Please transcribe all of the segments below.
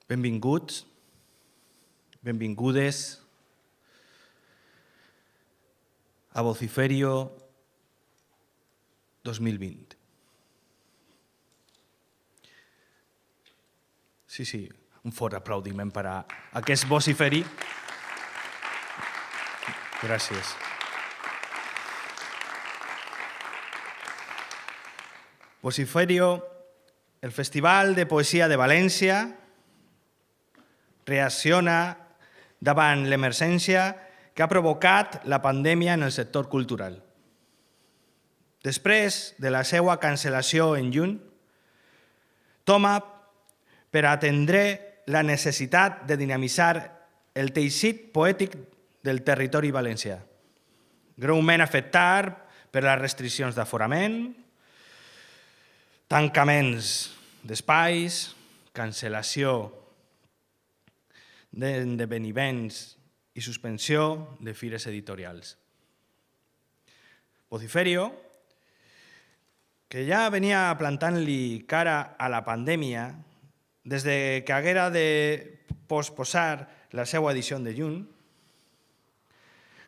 Benvinguts, benvingudes a Vociferio 2020. Sí, un fort aplaudiment per a aquest vociferi. Gràcies. Vociferio, el Festival de Poesia de València, reacciona davant l'emergència que ha provocat la pandèmia en el sector cultural. Després de la seva cancel·lació en juny, toma per atendre la necessitat de dinamitzar el teixit poètic del territori valencià, greument afectat per les restriccions d'aforament, tancaments d'espais, cancel·lació d'esdeveniments i suspensió de fires editorials. Vociferio, que ja venia plantant-li cara a la pandèmia des que haguera de posposar la seva edició de juny,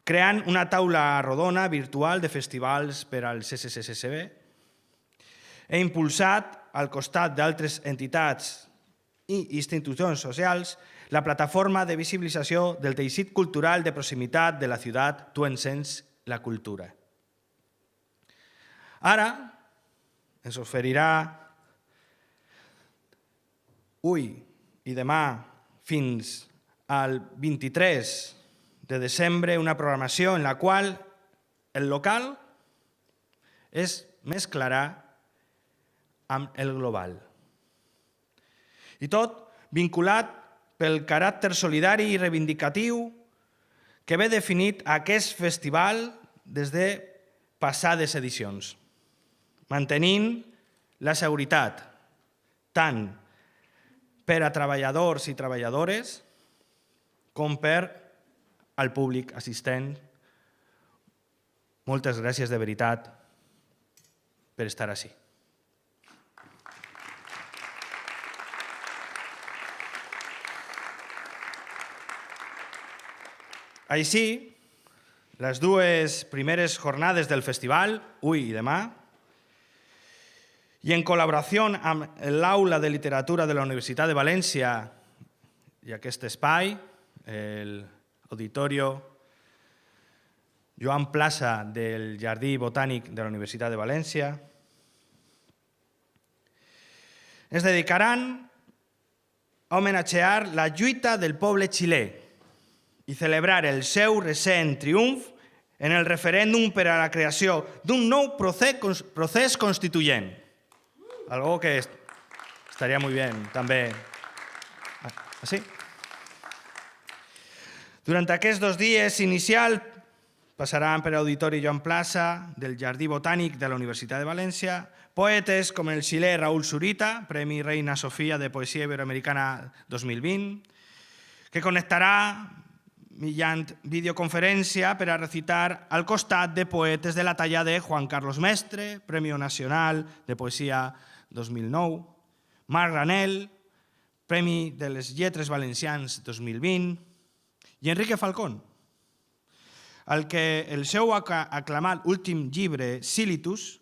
creant una taula rodona virtual de festivals per al CCCCB, he impulsat, al costat d'altres entitats i institucions socials, la plataforma de visibilització del teixit cultural de proximitat de la ciutat Tu encens la cultura. Ara ens oferirà avui i demà fins al 23 de desembre una programació en la qual el local es mesclarà amb el global. I tot vinculat pel caràcter solidari i reivindicatiu que ve definit aquest festival des de passades edicions, mantenint la seguretat tant per a treballadors i treballadores com per al públic assistent. Moltes gràcies de veritat per estar ací. Així, les dues primeres jornades del festival, avui i demà, i en col·laboració amb l'Aula de Literatura de la Universitat de València i aquest espai, l'Auditorio Joan Plaça del Jardí Botànic de la Universitat de València, es dedicaran a homenatjar la lluita del poble xilè i celebrar el seu recent triomf en el referèndum per a la creació d'un nou procés constituent. Algo que estaría muy bien també. ¿Así? Durant aquests 2 dies inicials passaran per l'Auditori Joan Plaça del Jardí Botànic de la Universitat de València poetes com el xilè Raúl Zurita, Premi Reina Sofia de Poesia Iberoamericana 2020, que connectarà mitjançant videoconferència per a recitar al costat de poetes de la talla de Juan Carlos Mestre, Premi Nacional de Poesia 2009, Marc Granel, Premi de les Lletres Valencians 2020, i Enrique Falcón, al que el seu aclamat últim llibre, Sílitus,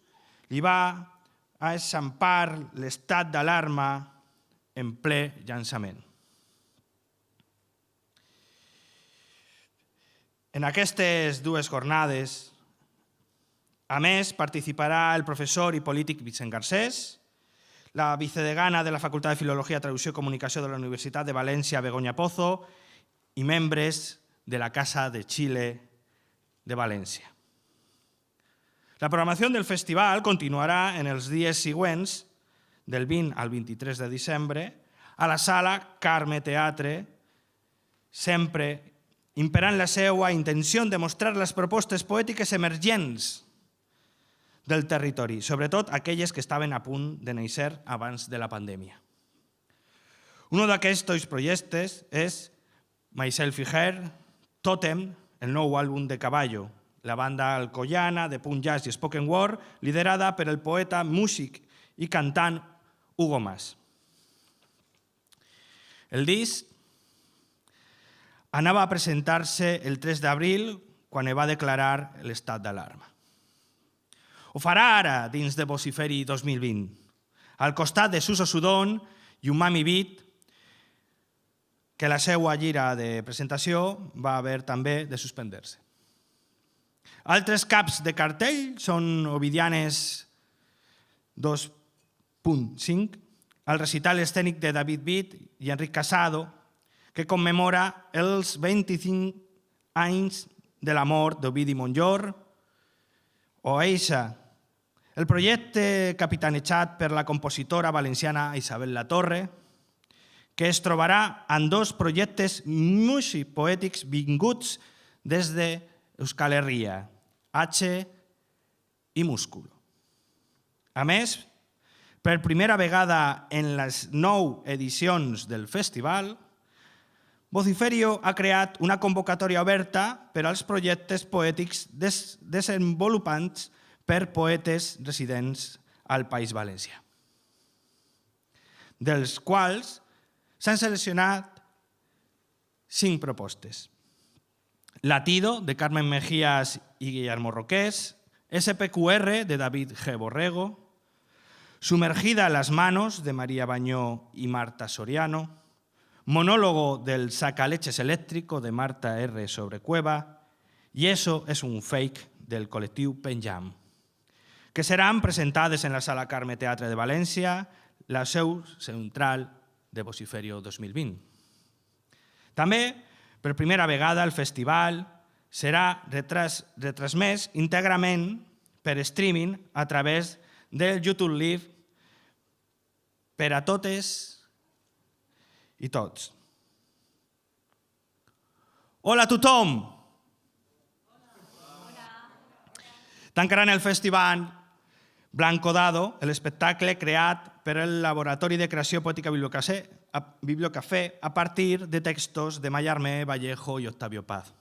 li va eixampar l'estat d'alarma en ple llançament. En aquestes 2 jornades, a més, participarà el professor i polític Vicent Garcés, la vicedegana de la Facultat de Filologia, Traducció i Comunicació de la Universitat de València, Begoña Pozo, i membres de la Casa de Xile de València. La programació del festival continuarà en els dies següents, del 20 al 23 de desembre, a la sala Carme Teatre, sempre imperant la seva intenció de mostrar les propostes poètiques emergents del territori, sobretot aquelles que estaven a punt de néixer abans de la pandèmia. Un d'aquests projectes és Myself i Her, Totem, el nou àlbum de Caballo, la banda alcoiana de punt jazz i spoken word, liderada per el poeta, músic i cantant Hugo Mas. El disc anava a presentar-se el 3 d'abril, quan va declarar l'estat d'alarma. Ho farà ara, dins de Vociferi 2020, al costat de Suso Sudón i Umami Beat, que la seva gira de presentació va haver també de suspendre-se. Altres caps de cartell són Ovidianes 2.5, el recital escènic de David Beat i Enric Casado, que commemora els 25 anys de la mort d'Ovidi Montllor, o Eixa, el projecte capitanejat per la compositora valenciana Isabel Latorre, que es trobarà en dos projectes musicopoètics vinguts des d'Euskal Herria, H i Músculo. A més, per primera vegada en les 9 edicions del festival, Vociferio ha creat una convocatòria oberta per als projectes poètics desenvolupats per poetes residents al País Valencià, dels quals s'han seleccionat 5 propostes. Latido, de Carmen Mejías y Guillermo Roqués, SPQR, de David G. Borrego, Sumergida en las manos, de María Bañó y Marta Soriano, Monólogo del Sacaleches eléctrico, de Marta R. Sobrecueva, i Eso es un fake, del col·lectiu Penjam, que seran presentades en la Sala Carme Teatre de València, la seu central de Vociferio 2020. També, per primera vegada, el festival serà retransmès íntegrament per streaming a través del YouTube Live per a totes i tots. Hola a tothom! Tancaran el festival Blanco Dado, l'espectacle creat per el Laboratori de Creació Poètica Bibliocafé a partir de textos de Mallarmé, Vallejo i Octavio Paz.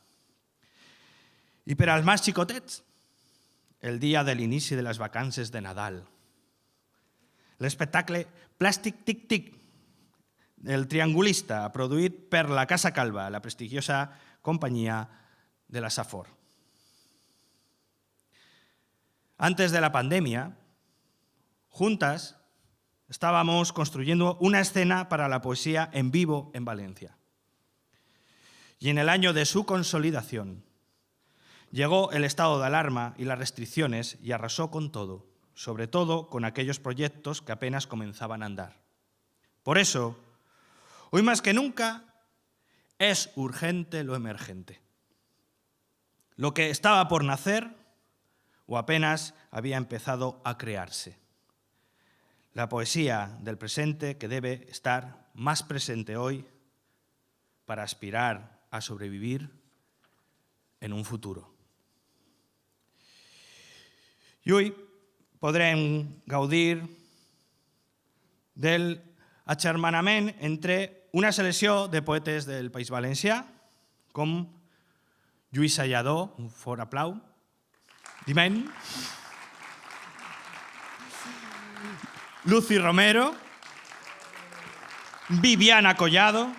I per als més xicotets, el dia de l'inici de les vacances de Nadal. L'espectacle Plàstic Tic-Tic, el triangulista, produït per la Casa Calva, la prestigiosa companyia de la Safor. Antes de la pandemia, juntas estábamos construyendo una escena para la poesía en vivo en Valencia. Y en el año de su consolidación, llegó el estado de alarma y las restricciones y arrasó con todo, sobre todo con aquellos proyectos que apenas comenzaban a andar. Por eso, hoy más que nunca, es urgente lo emergente. Lo que estaba por nacer o apenas había empezado a crearse. La poesía del presente que debe estar más presente hoy para aspirar a sobrevivir en un futuro. I avui podrem gaudir del agermanament entre una selecció de poetes del País Valencià, com Lluís Salladó, un fort aplau, Diment, Lucy Romero, Viviana Collado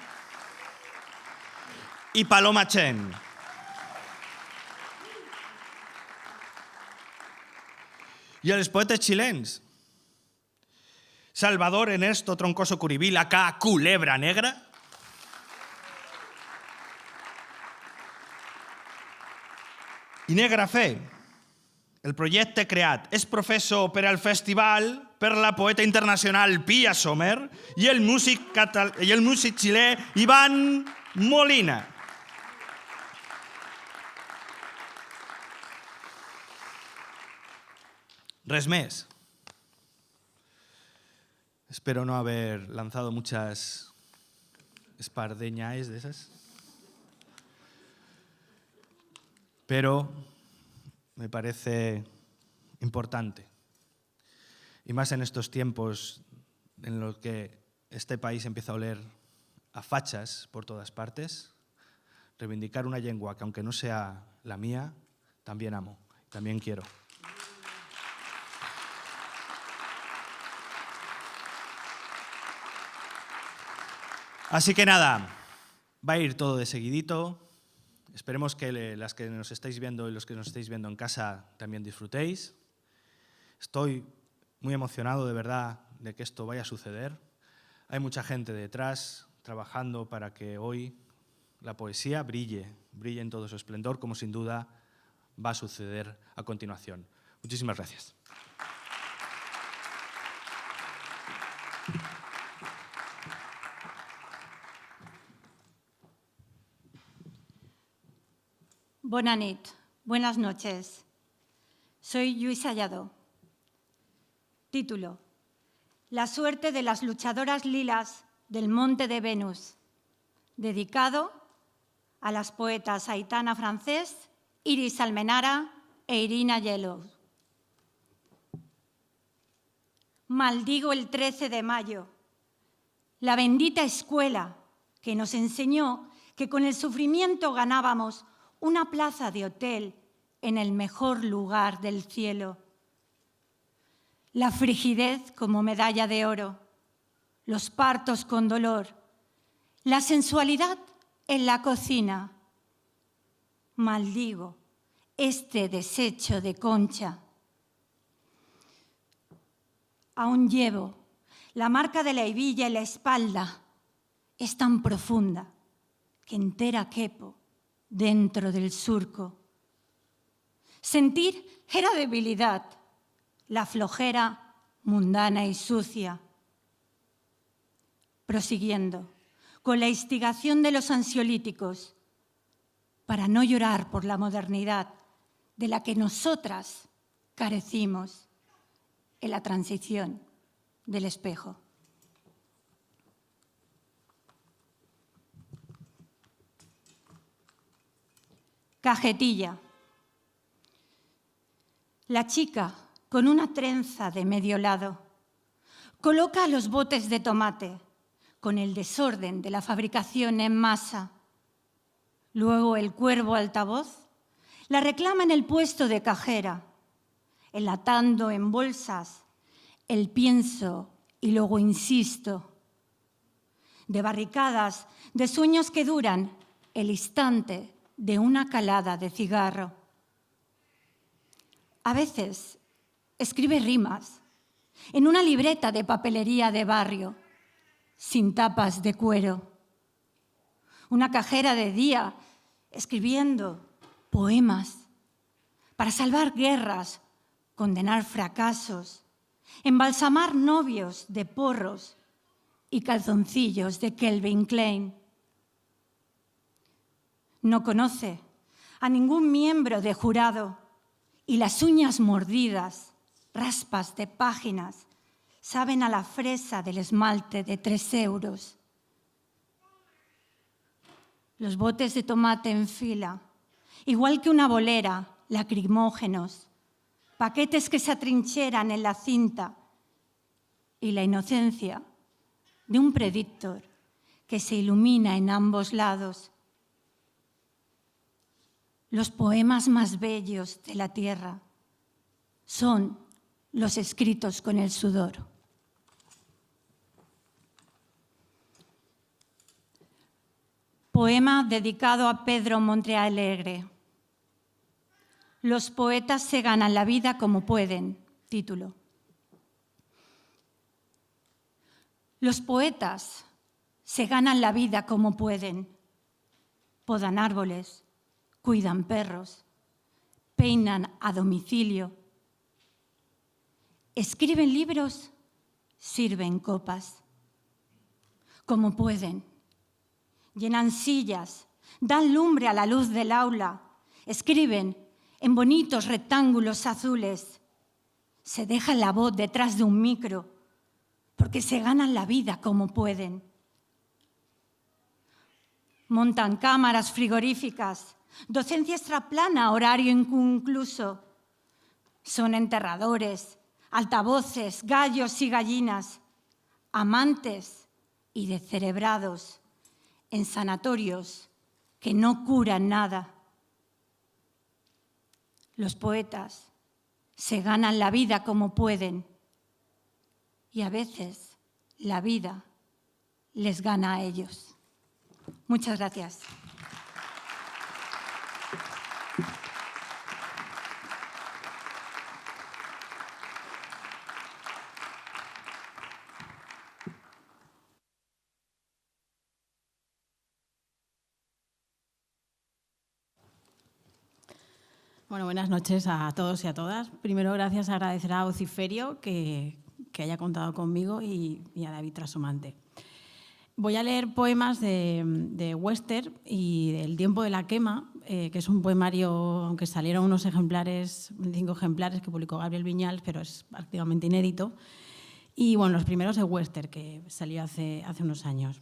i Paloma Chen. I els poetes xilens, Salvador Ernesto Troncoso Curibil, acá Culebra Negra, i Negra Fe, el projecte creat és professor per al festival per la poeta internacional Pia Sommer i el músic xilè Iván Molina. Res més. Espero no haber lanzado muchas espardeñas de esas. Pero me parece importante. Y más en estos tiempos en los que este país empieza a oler a fachas por todas partes, reivindicar una lengua que, aunque no sea la mía, también amo, también quiero. Así que nada, va a ir todo de seguidito. Esperemos que las que nos estáis viendo y los que nos estáis viendo en casa también disfrutéis. Estoy muy emocionado de verdad de que esto vaya a suceder. Hay mucha gente detrás trabajando para que hoy la poesía brille en todo su esplendor, como sin duda va a suceder a continuación. Muchísimas gracias. Bona nit, buenas noches. Soy Lluïsa Lladó. Título: La suerte de las luchadoras lilas del Monte de Venus, dedicado a las poetas Aitana Francés, Iris Almenara e Irina Yellow. Maldigo el 13 de mayo, la bendita escuela que nos enseñó que con el sufrimiento ganábamos una plaza de hotel en el mejor lugar del cielo. La frigidez como medalla de oro, los partos con dolor, la sensualidad en la cocina. Maldigo este desecho de concha. Aún llevo la marca de la hebilla en la espalda. Es tan profunda que entera quepo dentro del surco. Sentir era debilidad, la flojera mundana y sucia. Prosiguiendo, con la instigación de los ansiolíticos, para no llorar por la modernidad de la que nosotras carecimos en la transición del espejo. Cajetilla. La chica, con una trenza de medio lado, coloca los botes de tomate con el desorden de la fabricación en masa. Luego el cuervo altavoz la reclama en el puesto de cajera, enlatando en bolsas el pienso y luego insisto, de barricadas, de sueños que duran el instante de una calada de cigarro. A veces escribe rimas en una libreta de papelería de barrio, sin tapas de cuero. Una cajera de día escribiendo poemas para salvar guerras, condenar fracasos, embalsamar novios de porros y calzoncillos de Calvin Klein. No conoce a ningún miembro de jurado y las uñas mordidas, raspas de páginas, saben a la fresa del esmalte de 3 euros. Los botes de tomate en fila, igual que una bolera, lacrimógenos, paquetes que se atrincheran en la cinta y la inocencia de un predictor que se ilumina en ambos lados. Los poemas más bellos de la tierra son los escritos con el sudor. Poema dedicado a Pedro Montealegre. Los poetas se ganan la vida como pueden. Título. Los poetas se ganan la vida como pueden. Podan árboles, cuidan perros, peinan a domicilio, escriben libros, sirven copas. Como pueden, llenan sillas, dan lumbre a la luz del aula, escriben en bonitos rectángulos azules, se dejan la voz detrás de un micro, porque se ganan la vida como pueden. Montan cámaras frigoríficas, docencia extraplana, horario inconcluso. Son enterradores, altavoces, gallos y gallinas, amantes y descerebrados en sanatorios que no curan nada. Los poetas se ganan la vida como pueden y a veces la vida les gana a ellos. Muchas gracias. Bueno, buenas noches a todos y a todas. Primero, gracias, agradecer a Vociferio que haya contado conmigo y a David Trasomante. Voy a leer poemas de Wester y del Tiempo de la quema, que es un poemario, aunque salieron unos ejemplares, 5 ejemplares que publicó Gabriel Viñals, pero es prácticamente inédito. Y bueno, los primeros de Wester, que salió hace unos años.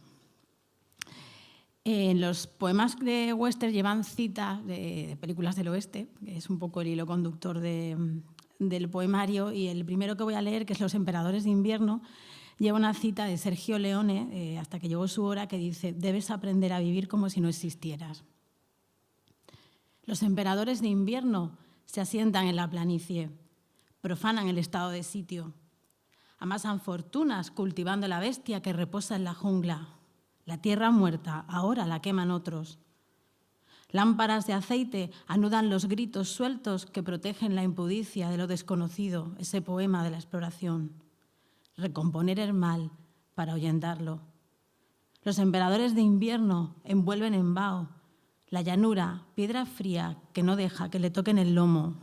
Los poemas de Wester llevan citas de películas del oeste, que es un poco el hilo conductor del poemario, y el primero que voy a leer, que es Los emperadores de invierno, lleva una cita de Sergio Leone, Hasta que llegó su hora, que dice: «Debes aprender a vivir como si no existieras». Los emperadores de invierno se asientan en la planicie, profanan el estado de sitio, amasan fortunas cultivando la bestia que reposa en la jungla. La tierra muerta, ahora la queman otros. Lámparas de aceite anudan los gritos sueltos que protegen la impudicia de lo desconocido, ese poema de la exploración. Recomponer el mal para ahuyentarlo. Los emperadores de invierno envuelven en vaho la llanura, piedra fría que no deja que le toquen el lomo.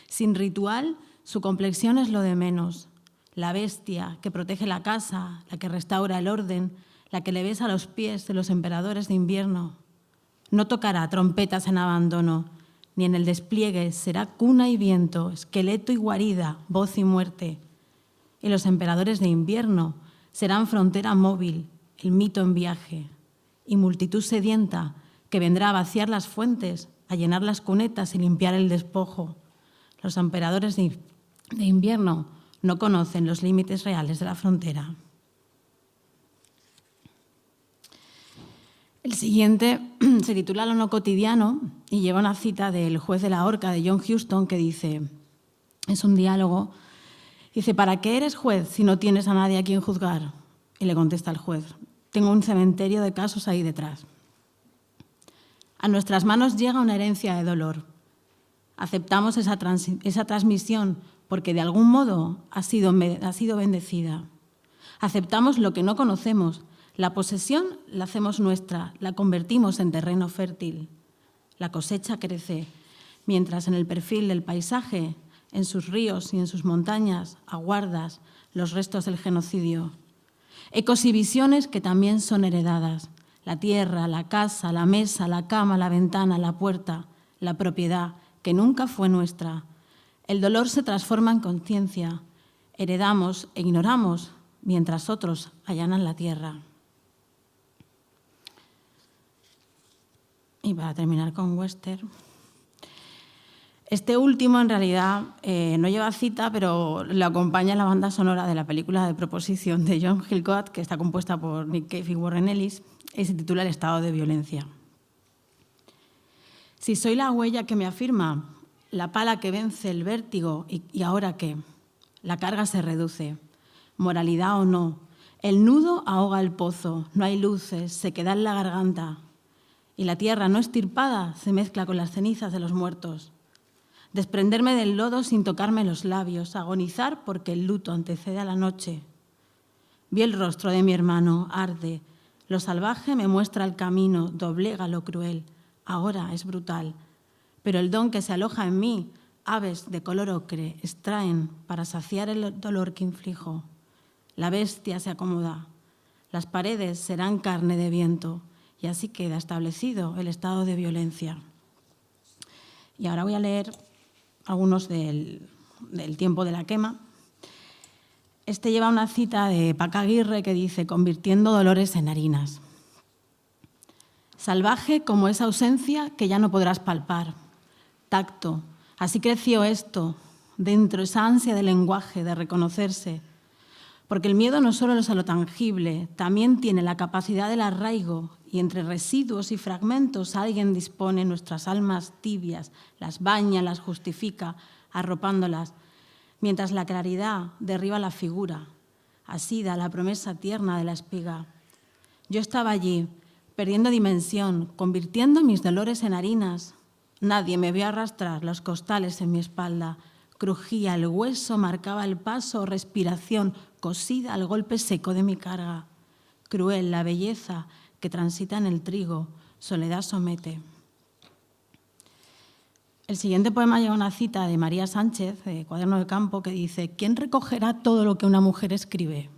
Sin ritual, su complexión es lo de menos. La bestia que protege la casa, la que restaura el orden, la que le besa los pies de los emperadores de invierno. No tocará trompetas en abandono, ni en el despliegue será cuna y viento, esqueleto y guarida, voz y muerte. Y los emperadores de invierno serán frontera móvil, el mito en viaje, y multitud sedienta que vendrá a vaciar las fuentes, a llenar las cunetas y limpiar el despojo. Los emperadores de invierno no conocen los límites reales de la frontera. El siguiente se titula Lo no cotidiano y lleva una cita del Juez de la horca de John Huston que dice, es un diálogo, dice: «¿Para qué eres juez si no tienes a nadie a quien juzgar?». Y le contesta el juez: «Tengo un cementerio de casos ahí detrás». A nuestras manos llega una herencia de dolor. Aceptamos esa transmisión porque de algún modo ha sido bendecida. Aceptamos lo que no conocemos. La posesión la hacemos nuestra, la convertimos en terreno fértil. La cosecha crece, mientras en el perfil del paisaje, en sus ríos y en sus montañas, aguardas los restos del genocidio. Ecos y visiones que también son heredadas. La tierra, la casa, la mesa, la cama, la ventana, la puerta, la propiedad, que nunca fue nuestra. El dolor se transforma en conciencia. Heredamos e ignoramos, mientras otros allanan la tierra. Y para terminar con Wester, este último en realidad no lleva cita, pero le acompaña la banda sonora de la película de Proposición de John Hillcoat, que está compuesta por Nick Cave y Warren Ellis, y se titula El estado de violencia. Si soy la huella que me afirma, la pala que vence el vértigo, ¿y ahora qué? La carga se reduce, moralidad o no. El nudo ahoga el pozo, no hay luces, se queda en la garganta. Y la tierra no estirpada se mezcla con las cenizas de los muertos. Desprenderme del lodo sin tocarme los labios, agonizar porque el luto antecede a la noche. Vi el rostro de mi hermano, arde. Lo salvaje me muestra el camino, doblega lo cruel. Ahora es brutal. Pero el don que se aloja en mí, aves de color ocre, extraen para saciar el dolor que inflijo. La bestia se acomoda. Las paredes serán carne de viento. Y así queda establecido el estado de violencia. Y ahora voy a leer algunos del Tiempo de la quema. Este lleva una cita de Paca Aguirre que dice: «Convirtiendo dolores en harinas». Salvaje como esa ausencia que ya no podrás palpar. Tacto, así creció esto, dentro esa ansia de lenguaje, de reconocerse. Porque el miedo no solo es a lo tangible, también tiene la capacidad del arraigo, y entre residuos y fragmentos alguien dispone nuestras almas tibias, las baña, las justifica, arropándolas, mientras la claridad derriba la figura, asida la promesa tierna de la espiga. Yo estaba allí, perdiendo dimensión, convirtiendo mis dolores en harinas. Nadie me vio arrastrar los costales en mi espalda. Crujía el hueso, marcaba el paso, respiración cosida al golpe seco de mi carga. Cruel la belleza que transita en el trigo, soledad somete. El siguiente poema lleva una cita de María Sánchez, de Cuaderno de Campo, que dice: ¿quién recogerá todo lo que una mujer escribe?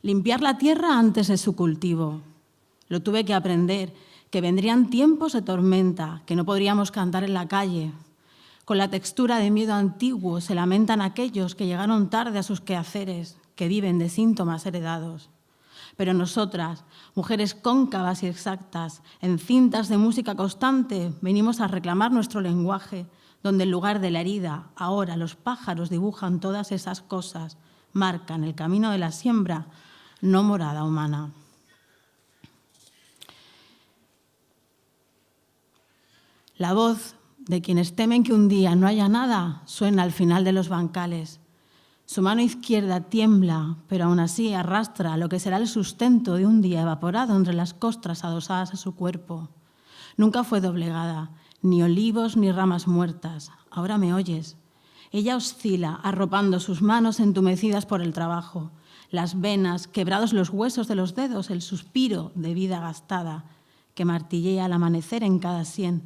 Limpiar la tierra antes de su cultivo. Lo tuve que aprender, que vendrían tiempos de tormenta, que no podríamos cantar en la calle. Con la textura de miedo antiguo se lamentan aquellos que llegaron tarde a sus quehaceres, que viven de síntomas heredados. Pero nosotras, mujeres cóncavas y exactas, en cintas de música constante, venimos a reclamar nuestro lenguaje, donde en lugar de la herida, ahora los pájaros dibujan todas esas cosas, marcan el camino de la siembra, no morada humana. La voz de quienes temen que un día no haya nada suena al final de los bancales. Su mano izquierda tiembla, pero aún así arrastra lo que será el sustento de un día evaporado entre las costras adosadas a su cuerpo. Nunca fue doblegada, ni olivos ni ramas muertas. Ahora me oyes. Ella oscila, arropando sus manos entumecidas por el trabajo, las venas, quebrados los huesos de los dedos, el suspiro de vida gastada, que martillea al amanecer en cada sien,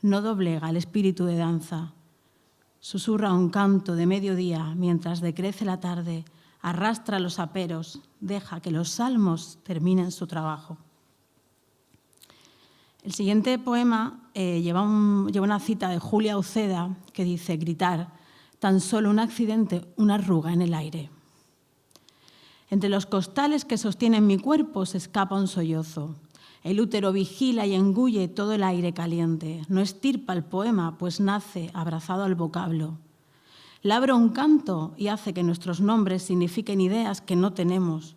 no doblega el espíritu de danza. Susurra un canto de mediodía mientras decrece la tarde, arrastra los aperos, deja que los salmos terminen su trabajo. El siguiente poema lleva una cita de Julia Uceda que dice: gritar, tan solo un accidente, una arruga en el aire. Entre los costales que sostienen mi cuerpo se escapa un sollozo. El útero vigila y engulle todo el aire caliente. No estirpa el poema, pues nace abrazado al vocablo. Labra un canto y hace que nuestros nombres signifiquen ideas que no tenemos.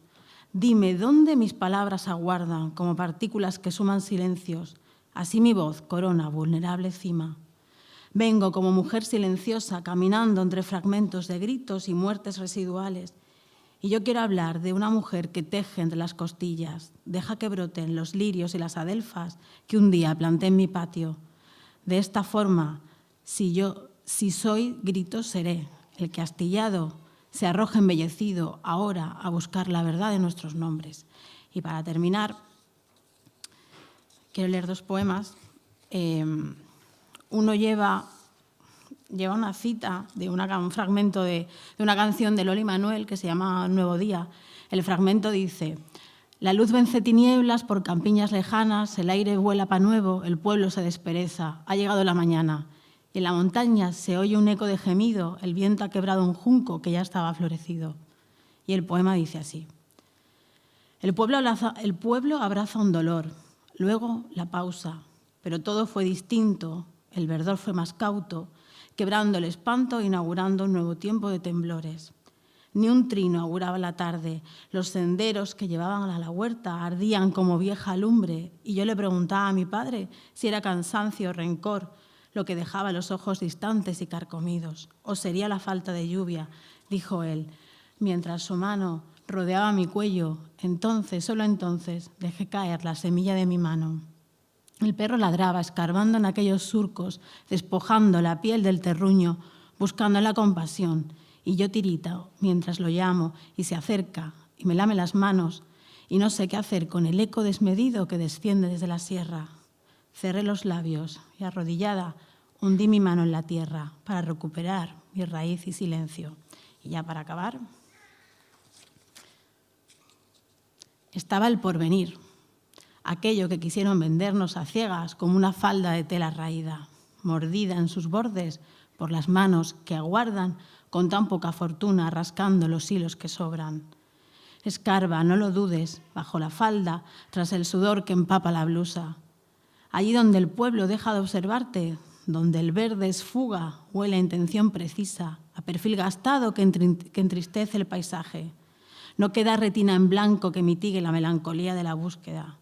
Dime dónde mis palabras aguardan, como partículas que suman silencios. Así mi voz corona vulnerable cima. Vengo como mujer silenciosa, caminando entre fragmentos de gritos y muertes residuales. Y yo quiero hablar de una mujer que teje entre las costillas, deja que broten los lirios y las adelfas que un día planté en mi patio. De esta forma, si soy, grito seré, el que astillado se arroja embellecido ahora a buscar la verdad de nuestros nombres. Y para terminar, quiero leer dos poemas. Uno lleva una cita de un fragmento de una canción de Loli Manuel que se llama Nuevo Día. El fragmento dice: la luz vence tinieblas por campiñas lejanas, el aire vuela pa' nuevo, el pueblo se despereza, ha llegado la mañana. Y en la montaña se oye un eco de gemido, el viento ha quebrado un junco que ya estaba florecido. Y el poema dice así: el pueblo abraza un dolor, luego la pausa, pero todo fue distinto, el verdor fue más cauto, quebrando el espanto e inaugurando un nuevo tiempo de temblores. Ni un trino auguraba la tarde, los senderos que llevaban a la huerta ardían como vieja lumbre, y yo le preguntaba a mi padre si era cansancio o rencor lo que dejaba los ojos distantes y carcomidos, o sería la falta de lluvia, dijo él, mientras su mano rodeaba mi cuello. Entonces, solo entonces, dejé caer la semilla de mi mano. El perro ladraba, escarbando en aquellos surcos, despojando la piel del terruño, buscando la compasión. Y yo tirito mientras lo llamo y se acerca y me lame las manos y no sé qué hacer con el eco desmedido que desciende desde la sierra. Cerré los labios y arrodillada hundí mi mano en la tierra para recuperar mi raíz y silencio. Y ya para acabar, estaba el porvenir. Aquello que quisieron vendernos a ciegas como una falda de tela raída, mordida en sus bordes por las manos que aguardan con tan poca fortuna rascando los hilos que sobran. Escarba, no lo dudes, bajo la falda, tras el sudor que empapa la blusa. Allí donde el pueblo deja de observarte, donde el verde es fuga, huele a intención precisa, a perfil gastado que entristece el paisaje. No queda retina en blanco que mitigue la melancolía de la búsqueda.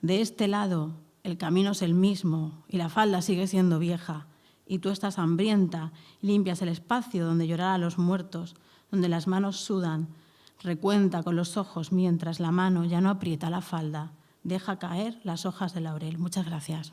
De este lado, el camino es el mismo y la falda sigue siendo vieja, y tú estás hambrienta y limpias el espacio donde llorar a los muertos, donde las manos sudan, Recuenta con los ojos mientras la mano ya no aprieta la falda. Deja caer las hojas de laurel. Muchas gracias.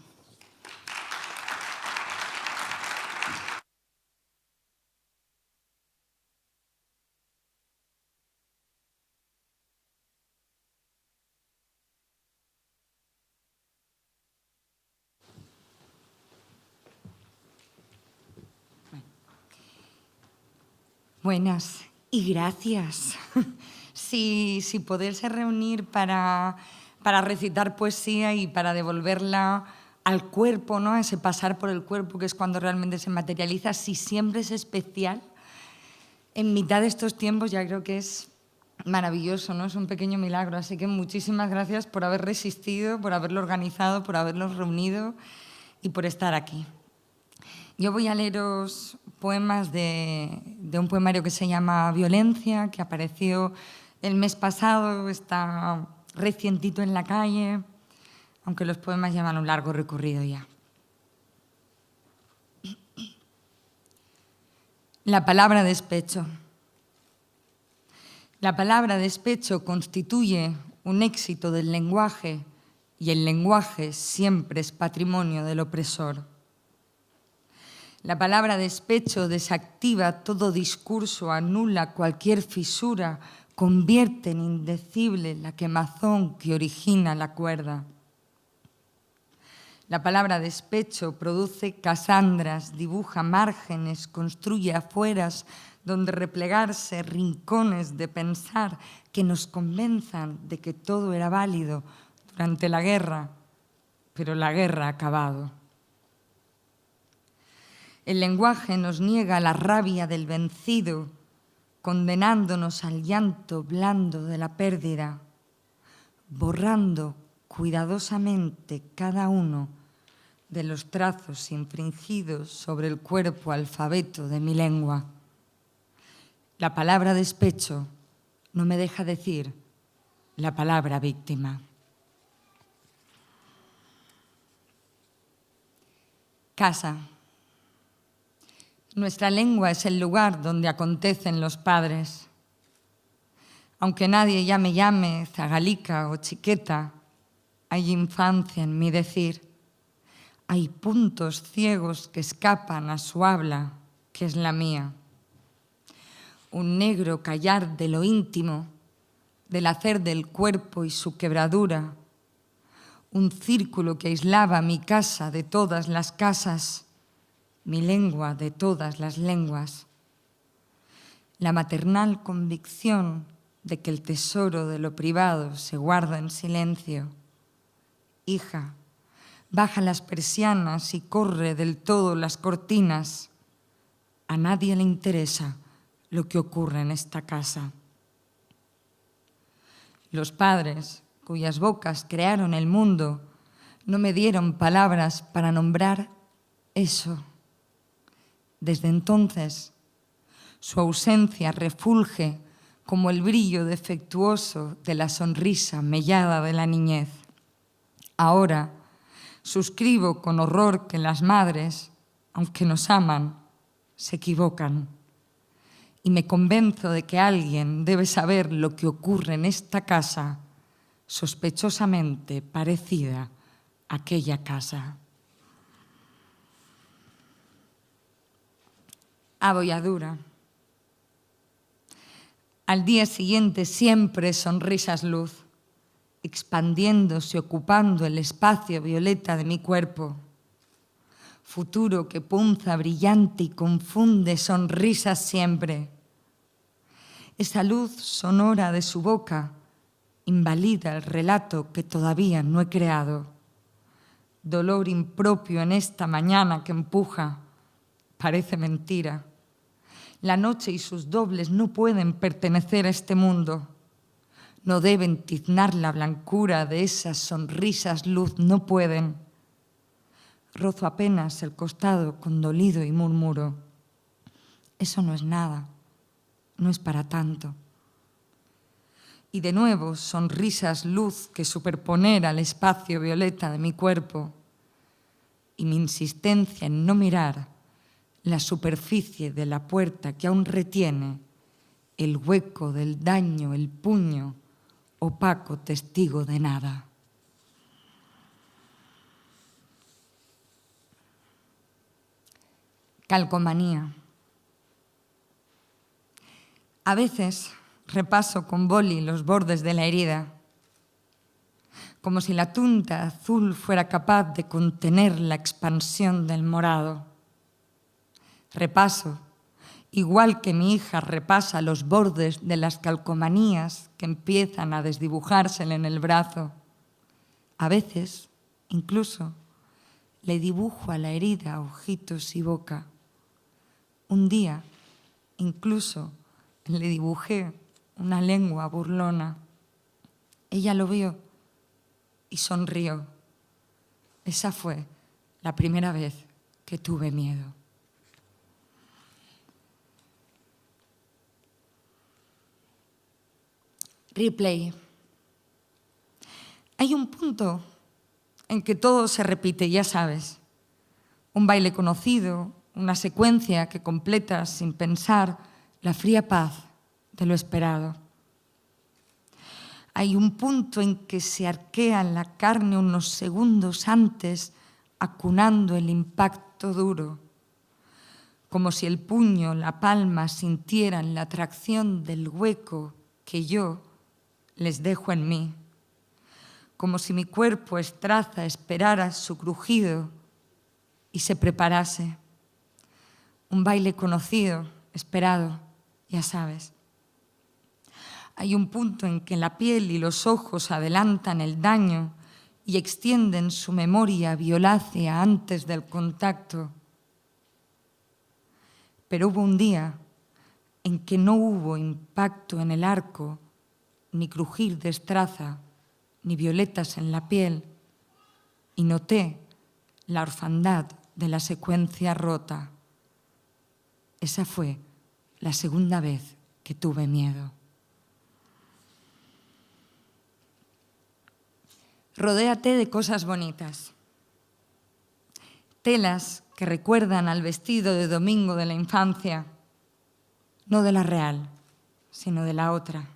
Buenas y gracias. Si poderse reunir para recitar poesía y para devolverla al cuerpo, ¿no? Ese pasar por el cuerpo, que es cuando realmente se materializa, si siempre es especial, en mitad de estos tiempos ya creo que es maravilloso, ¿no? Es un pequeño milagro. Así que muchísimas gracias por haber resistido, por haberlo organizado, por haberlos reunido y por estar aquí. Yo voy a leeros poemas de un poemario que se llama Violencia, que apareció el mes pasado, está recientito en la calle, aunque los poemas llevan un largo recorrido ya. La palabra despecho. La palabra despecho constituye un éxito del lenguaje y el lenguaje siempre es patrimonio del opresor. La palabra despecho desactiva todo discurso, anula cualquier fisura, convierte en indecible la quemazón que origina la cuerda. La palabra despecho produce casandras, dibuja márgenes, construye afueras donde replegarse, rincones de pensar que nos convenzan de que todo era válido durante la guerra, pero la guerra ha acabado. El lenguaje nos niega la rabia del vencido, condenándonos al llanto blando de la pérdida, borrando cuidadosamente cada uno de los trazos infringidos sobre el cuerpo alfabeto de mi lengua. La palabra despecho no me deja decir la palabra víctima. Casa. Nuestra lengua es el lugar donde acontecen los padres. Aunque nadie ya me llame zagalica o chiqueta, hay infancia en mi decir. Hay puntos ciegos que escapan a su habla, que es la mía. Un negro callar de lo íntimo, del hacer del cuerpo y su quebradura. Un círculo que aislaba mi casa de todas las casas, mi lengua de todas las lenguas. La maternal convicción de que el tesoro de lo privado se guarda en silencio. Hija, baja las persianas y corre del todo las cortinas. A nadie le interesa lo que ocurre en esta casa. Los padres, cuyas bocas crearon el mundo, no me dieron palabras para nombrar eso. Desde entonces, su ausencia refulge como el brillo defectuoso de la sonrisa mellada de la niñez. Ahora, suscribo con horror que las madres, aunque nos aman, se equivocan. Y me convenzo de que alguien debe saber lo que ocurre en esta casa, sospechosamente parecida a aquella casa. Abolladura. Al día siguiente siempre sonrisas luz, expandiéndose, ocupando el espacio violeta de mi cuerpo. Futuro que punza brillante y confunde sonrisas siempre. Esa luz sonora de su boca invalida el relato que todavía no he creado. Dolor impropio en esta mañana que empuja. Parece mentira. La noche y sus dobles no pueden pertenecer a este mundo. No deben tiznar la blancura de esas sonrisas luz, no pueden. Rozo apenas el costado condolido y murmuro. Eso no es nada, no es para tanto. Y de nuevo sonrisas luz que superponer al espacio violeta de mi cuerpo y mi insistencia en no mirar la superficie de la puerta que aún retiene el hueco del daño, el puño, opaco testigo de nada. Calcomanía. A veces repaso con boli los bordes de la herida, como si la tinta azul fuera capaz de contener la expansión del morado. Repaso, igual que mi hija repasa los bordes de las calcomanías que empiezan a desdibujársele en el brazo. A veces, incluso, le dibujo a la herida ojitos y boca. Un día, incluso, le dibujé una lengua burlona. Ella lo vio y sonrió. Esa fue la primera vez que tuve miedo. Replay. Hay un punto en que todo se repite, ya sabes. Un baile conocido, una secuencia que completas sin pensar, la fría paz de lo esperado. Hay un punto en que se arquea la carne unos segundos antes, acunando el impacto duro, como si el puño, la palma sintieran la atracción del hueco que yo les dejo en mí, como si mi cuerpo estraza esperara su crujido y se preparase. Un baile conocido, esperado, ya sabes. Hay un punto en que la piel y los ojos adelantan el daño y extienden su memoria violácea antes del contacto. Pero hubo un día en que no hubo impacto en el arco, ni crujir de estraza, ni violetas en la piel, y noté la orfandad de la secuencia rota. Esa fue la segunda vez que tuve miedo. Rodéate de cosas bonitas. Telas que recuerdan al vestido de domingo de la infancia, no de la real, sino de la otra.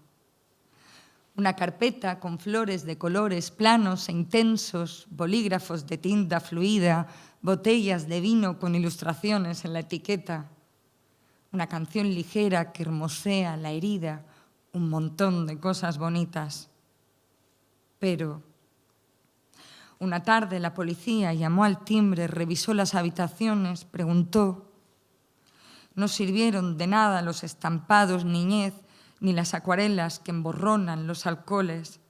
Una carpeta con flores de colores planos e intensos, bolígrafos de tinta fluida, botellas de vino con ilustraciones en la etiqueta. Una canción ligera que hermosea la herida, un montón de cosas bonitas. Pero una tarde la policía llamó al timbre, revisó las habitaciones, preguntó. No sirvieron de nada los estampados niñez ni las acuarelas que emborronan los alcoholes.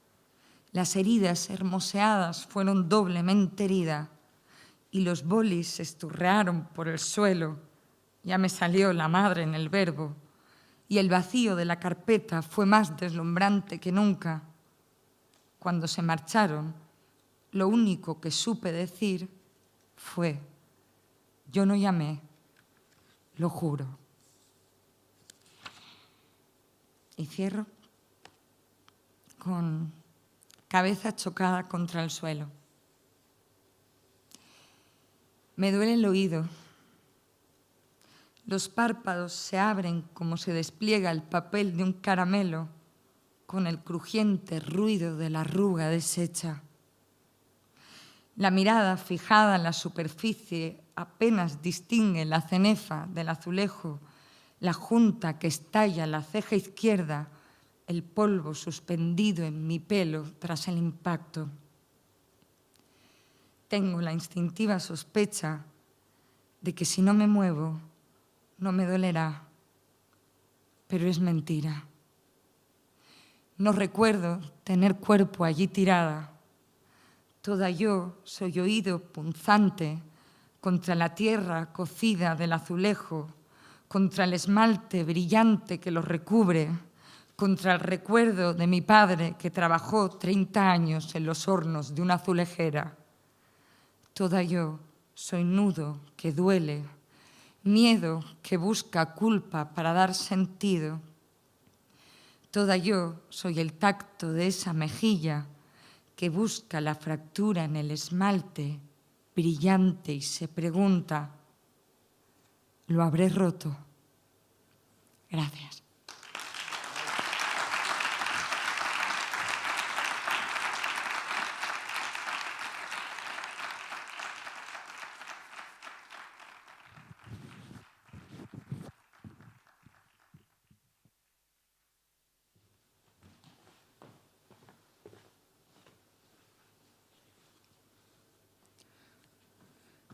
Las heridas hermoseadas fueron doblemente heridas y los bolis se esturrearon por el suelo. Ya me salió la madre en el verbo y el vacío de la carpeta fue más deslumbrante que nunca. Cuando se marcharon, lo único que supe decir fue: yo no llamé, lo juro. Y cierro con cabeza chocada contra el suelo. Me duele el oído. Los párpados se abren como se despliega el papel de un caramelo con el crujiente ruido de la arruga deshecha. La mirada fijada en la superficie apenas distingue la cenefa del azulejo, la junta que estalla la ceja izquierda, el polvo suspendido en mi pelo tras el impacto. Tengo la instintiva sospecha de que si no me muevo, no me dolerá, pero es mentira. No recuerdo tener cuerpo allí tirada. Toda yo soy oído punzante contra la tierra cocida del azulejo, contra el esmalte brillante que lo recubre, contra el recuerdo de mi padre que trabajó 30 años en los hornos de una azulejera. Toda yo soy nudo que duele, miedo que busca culpa para dar sentido. Toda yo soy el tacto de esa mejilla que busca la fractura en el esmalte brillante y se pregunta: ¿lo habré roto? Gracias.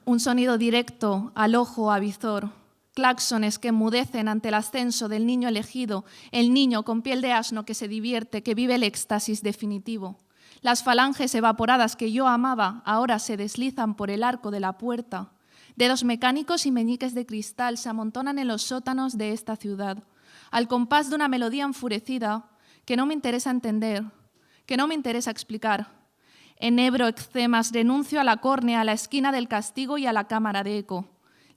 Un sonido directo al ojo avizor, claxones que enmudecen ante el ascenso del niño elegido, el niño con piel de asno que se divierte, que vive el éxtasis definitivo. Las falanges evaporadas que yo amaba ahora se deslizan por el arco de la puerta. Dedos mecánicos y meñiques de cristal se amontonan en los sótanos de esta ciudad, al compás de una melodía enfurecida que no me interesa entender, que no me interesa explicar. Enhebro eczemas, renuncio a la córnea, a la esquina del castigo y a la cámara de eco.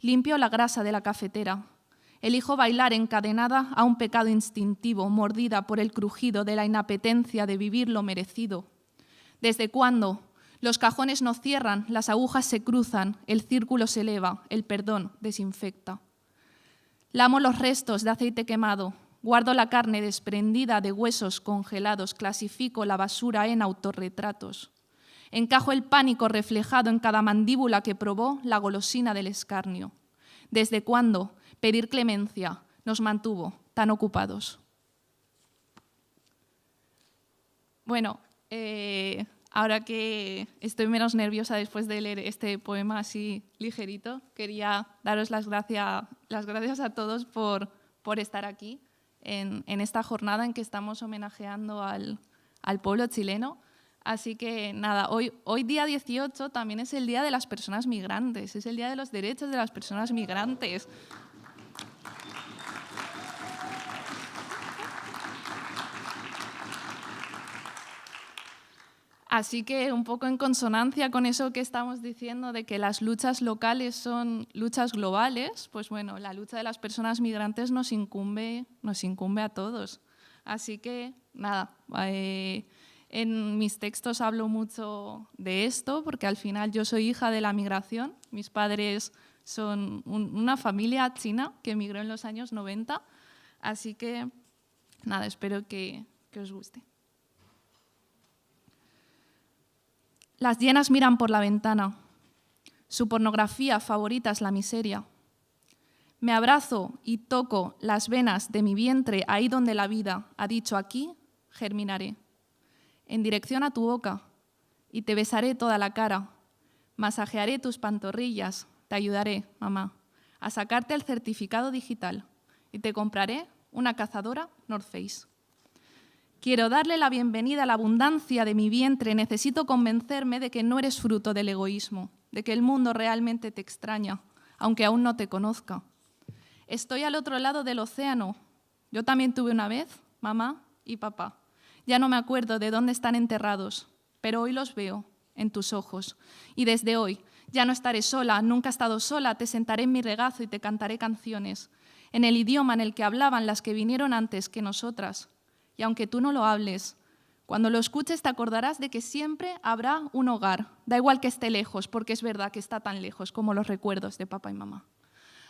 Limpio la grasa de la cafetera. Elijo bailar encadenada a un pecado instintivo, mordida por el crujido de la inapetencia de vivir lo merecido. ¿Desde cuándo? Los cajones no cierran, las agujas se cruzan, el círculo se eleva, el perdón desinfecta. Lamo los restos de aceite quemado, guardo la carne desprendida de huesos congelados, clasifico la basura en autorretratos. Encajo el pánico reflejado en cada mandíbula que probó la golosina del escarnio. ¿Desde cuándo pedir clemencia nos mantuvo tan ocupados? Bueno, ahora que estoy menos nerviosa después de leer este poema así ligerito, quería daros las gracias a todos por estar aquí en esta jornada en que estamos homenajeando al pueblo chileno. Así que nada, hoy día 18 también es el Día de las Personas Migrantes, es el Día de los Derechos de las Personas Migrantes. Así que un poco en consonancia con eso que estamos diciendo de que las luchas locales son luchas globales, pues bueno, la lucha de las personas migrantes nos incumbe a todos. Así que nada, en mis textos hablo mucho de esto porque al final yo soy hija de la migración. Mis padres son una familia china que emigró en los años 90. Así que nada, espero que os guste. Las hienas miran por la ventana. Su pornografía favorita es la miseria. Me abrazo y toco las venas de mi vientre ahí donde la vida ha dicho aquí, germinaré. En dirección a tu boca y te besaré toda la cara. Masajearé tus pantorrillas, te ayudaré, mamá, a sacarte el certificado digital y te compraré una cazadora North Face. Quiero darle la bienvenida a la abundancia de mi vientre. Necesito convencerme de que no eres fruto del egoísmo, de que el mundo realmente te extraña, aunque aún no te conozca. Estoy al otro lado del océano. Yo también tuve una vez mamá y papá. Ya no me acuerdo de dónde están enterrados, pero hoy los veo en tus ojos. Y desde hoy ya no estaré sola, nunca he estado sola, te sentaré en mi regazo y te cantaré canciones, en el idioma en el que hablaban las que vinieron antes que nosotras. Y aunque tú no lo hables, cuando lo escuches te acordarás de que siempre habrá un hogar. Da igual que esté lejos, porque es verdad que está tan lejos como los recuerdos de papá y mamá.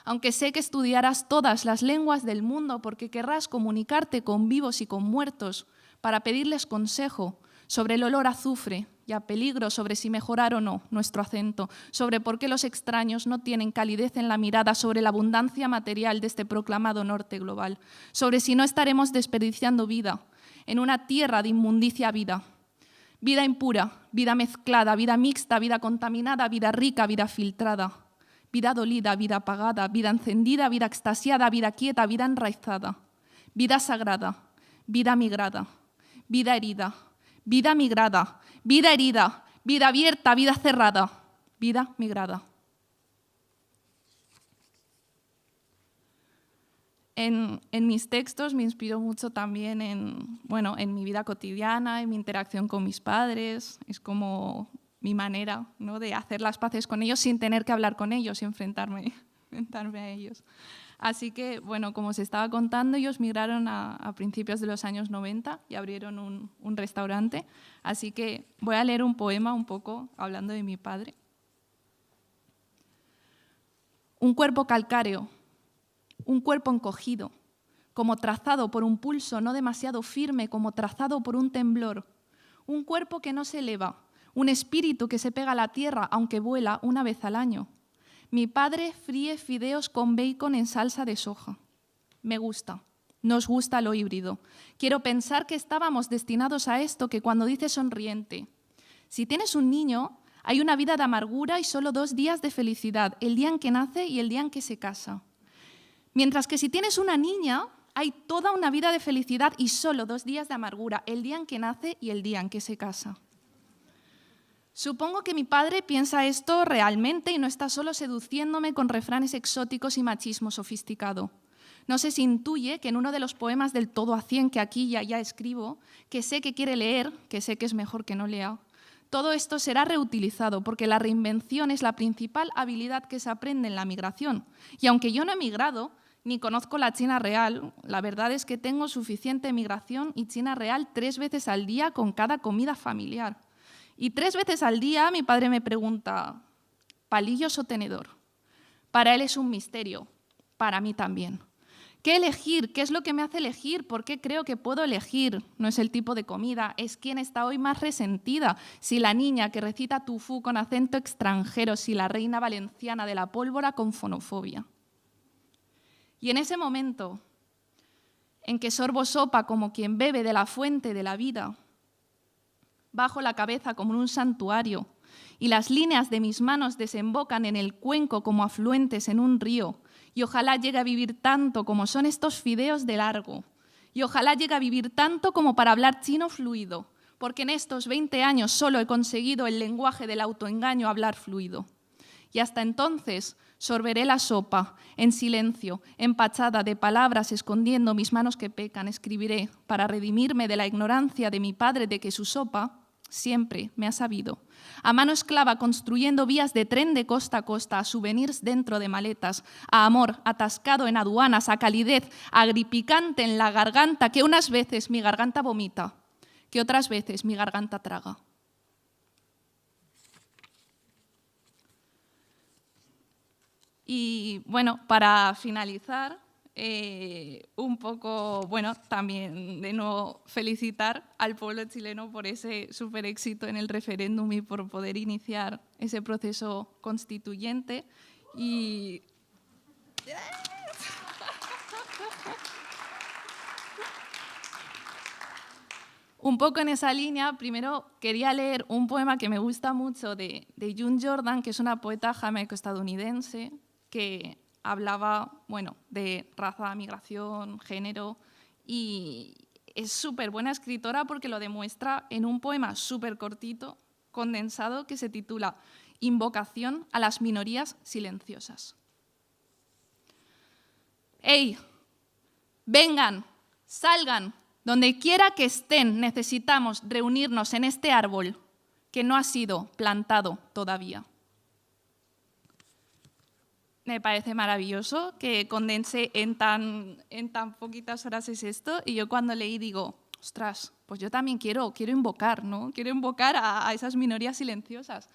Aunque sé que estudiarás todas las lenguas del mundo porque querrás comunicarte con vivos y con muertos para pedirles consejo sobre el olor a azufre y a peligro, sobre si mejorar o no nuestro acento, sobre por qué los extraños no tienen calidez en la mirada, sobre la abundancia material de este proclamado norte global, sobre si no estaremos desperdiciando vida en una tierra de inmundicia vida. Vida impura, vida mezclada, vida mixta, vida contaminada, vida rica, vida filtrada, vida dolida, vida apagada, vida encendida, vida extasiada, vida quieta, vida enraizada, vida sagrada, vida migrada, vida herida, vida migrada, vida herida, vida abierta, vida cerrada, vida migrada. En mis textos me inspiro mucho también en mi vida cotidiana, en mi interacción con mis padres. Es como mi manera, ¿no?, de hacer las paces con ellos sin tener que hablar con ellos y enfrentarme a ellos. Así que, bueno, como os estaba contando, ellos migraron a principios de los años 90 y abrieron un restaurante. Así que voy a leer un poema un poco hablando de mi padre. Un cuerpo calcáreo, un cuerpo encogido, como trazado por un pulso no demasiado firme, como trazado por un temblor. Un cuerpo que no se eleva, un espíritu que se pega a la tierra, aunque vuela una vez al año. Mi padre fríe fideos con bacon en salsa de soja. Me gusta, nos gusta lo híbrido. Quiero pensar que estábamos destinados a esto que cuando dice sonriente. Si tienes un niño, Hay una vida de amargura y solo 2 días de felicidad, el día en que nace y el día en que se casa. Mientras que si tienes una niña, hay toda una vida de felicidad y solo 2 días de amargura, el día en que nace y el día en que se casa. Supongo que mi padre piensa esto realmente y no está solo seduciéndome con refranes exóticos y machismo sofisticado. No sé si intuye que en uno de los poemas del todo a 100 que aquí y allá escribo, que sé que quiere leer, que sé que es mejor que no lea, todo esto será reutilizado porque la reinvención es la principal habilidad que se aprende en la migración. Y aunque yo no he migrado, ni conozco la China real, la verdad es que tengo suficiente migración y China real 3 veces al día con cada comida familiar. Y 3 veces al día mi padre me pregunta, ¿palillos o tenedor? Para él es un misterio, para mí también. ¿Qué elegir? ¿Qué es lo que me hace elegir? ¿Por qué creo que puedo elegir? No es el tipo de comida, es quién está hoy más resentida. Si la niña que recita tufú con acento extranjero, si la reina valenciana de la pólvora con fonofobia. Y en ese momento en que sorbo sopa como quien bebe de la fuente de la vida, bajo la cabeza como en un santuario y las líneas de mis manos desembocan en el cuenco como afluentes en un río, y ojalá llegue a vivir tanto como son estos fideos de largo, y ojalá llegue a vivir tanto como para hablar chino fluido, porque en estos 20 años solo he conseguido el lenguaje del autoengaño hablar fluido. Y hasta entonces sorberé la sopa, en silencio, empachada de palabras, escondiendo mis manos que pecan, escribiré, para redimirme de la ignorancia de mi padre de que su sopa siempre me ha sabido. A mano esclava construyendo vías de tren de costa a costa, a souvenirs dentro de maletas, a amor atascado en aduanas, a calidez agripicante en la garganta, que unas veces mi garganta vomita, que otras veces mi garganta traga. Y bueno, para finalizar, un poco, bueno, también de nuevo felicitar al pueblo chileno por ese súper éxito en el referéndum y por poder iniciar ese proceso constituyente. Y un poco en esa línea, primero quería leer un poema que me gusta mucho de June Jordan, que es una poeta jamaico-estadounidense que hablaba, bueno, de raza, migración, género, y es súper buena escritora porque lo demuestra en un poema súper cortito, condensado, que se titula Invocación a las minorías silenciosas. ¡Ey! Vengan, salgan, donde quiera que estén, necesitamos reunirnos en este árbol que no ha sido plantado todavía. Me parece maravilloso que condense en tan poquitas horas es esto, y yo cuando leí digo, ostras, pues yo también quiero invocar, ¿no? Quiero invocar a esas minorías silenciosas.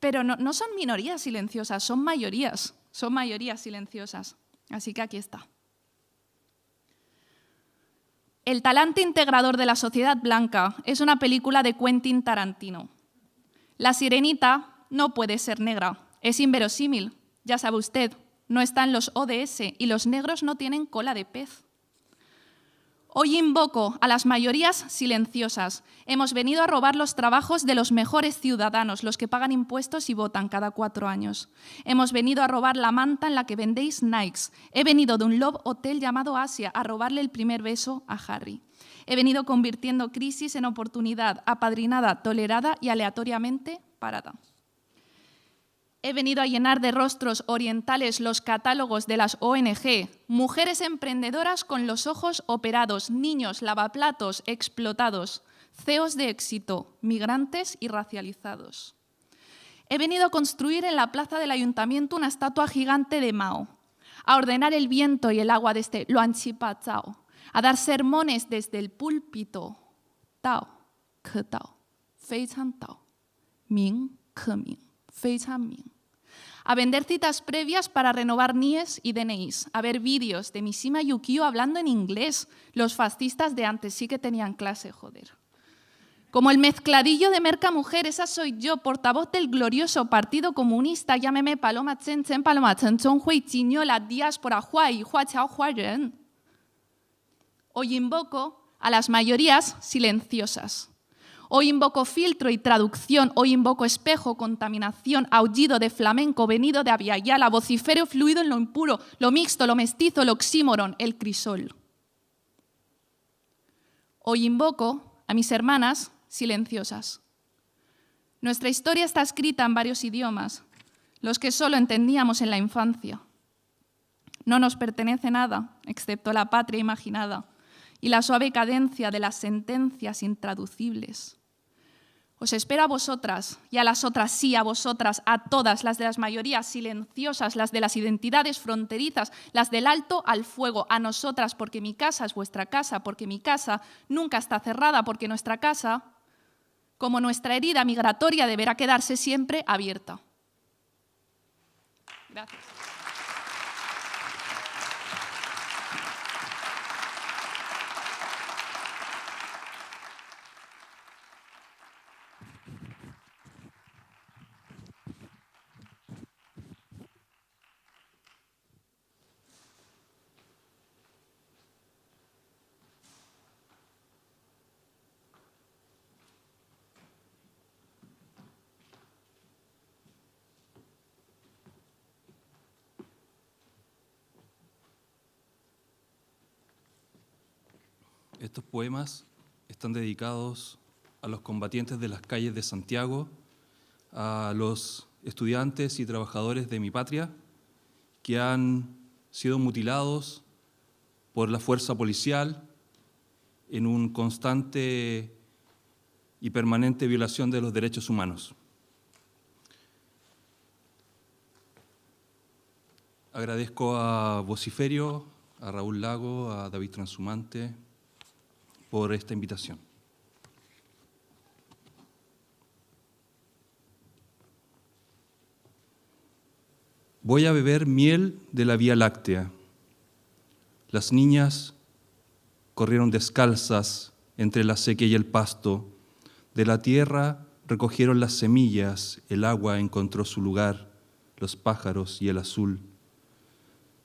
Pero no son minorías silenciosas, son mayorías silenciosas. Así que aquí está. El talante integrador de la sociedad blanca es una película de Quentin Tarantino. La sirenita no puede ser negra, es inverosímil. Ya sabe usted, no están los ODS y los negros no tienen cola de pez. Hoy invoco a las mayorías silenciosas. Hemos venido a robar los trabajos de los mejores ciudadanos, los que pagan impuestos y votan cada 4 años. Hemos venido a robar la manta en la que vendéis Nikes. He venido de un Love Hotel llamado Asia a robarle el primer beso a Harry. He venido convirtiendo crisis en oportunidad, apadrinada, tolerada y aleatoriamente parada. He venido a llenar de rostros orientales los catálogos de las ONG, mujeres emprendedoras con los ojos operados, niños lavaplatos explotados, CEOs de éxito, migrantes y racializados. He venido a construir en la plaza del ayuntamiento una estatua gigante de Mao, a ordenar el viento y el agua desde Luanchipa Zhao, a dar sermones desde el púlpito Tao, Ke Tao, Fei Chan Tao, Ming, Ke Ming. A vender citas previas para renovar NIEs y DNIs, a ver vídeos de Mishima Yukio hablando en inglés. Los fascistas de antes sí que tenían clase, joder. Como el mezcladillo de Merca Mujer, esa soy yo, portavoz del glorioso Partido Comunista, llámeme Paloma Chen Chen, Paloma Chen Chong Hui, Chiñola, Diáspora, Huai, Hua Chao, Hua Ren. Hoy invoco a las mayorías silenciosas. Hoy invoco filtro y traducción, hoy invoco espejo, contaminación, aullido de flamenco, venido de Aviala, vociferio fluido en lo impuro, lo mixto, lo mestizo, el oxímoron, el crisol. Hoy invoco a mis hermanas silenciosas. Nuestra historia está escrita en varios idiomas, los que solo entendíamos en la infancia. No nos pertenece nada, excepto la patria imaginada y la suave cadencia de las sentencias intraducibles. Os espero a vosotras, y a las otras sí, a vosotras, a todas, las de las mayorías silenciosas, las de las identidades fronterizas, las del alto al fuego, a nosotras, porque mi casa es vuestra casa, porque mi casa nunca está cerrada, porque nuestra casa, como nuestra herida migratoria, deberá quedarse siempre abierta. Gracias. Estos poemas están dedicados a los combatientes de las calles de Santiago, a los estudiantes y trabajadores de mi patria que han sido mutilados por la fuerza policial en un constante y permanente violación de los derechos humanos. Agradezco a Vociferio, a Raúl Lago, a David Transhumante por esta invitación. Voy a beber miel de la Vía Láctea. Las niñas corrieron descalzas entre la sequía y el pasto. De la tierra recogieron las semillas, el agua encontró su lugar, los pájaros y el azul.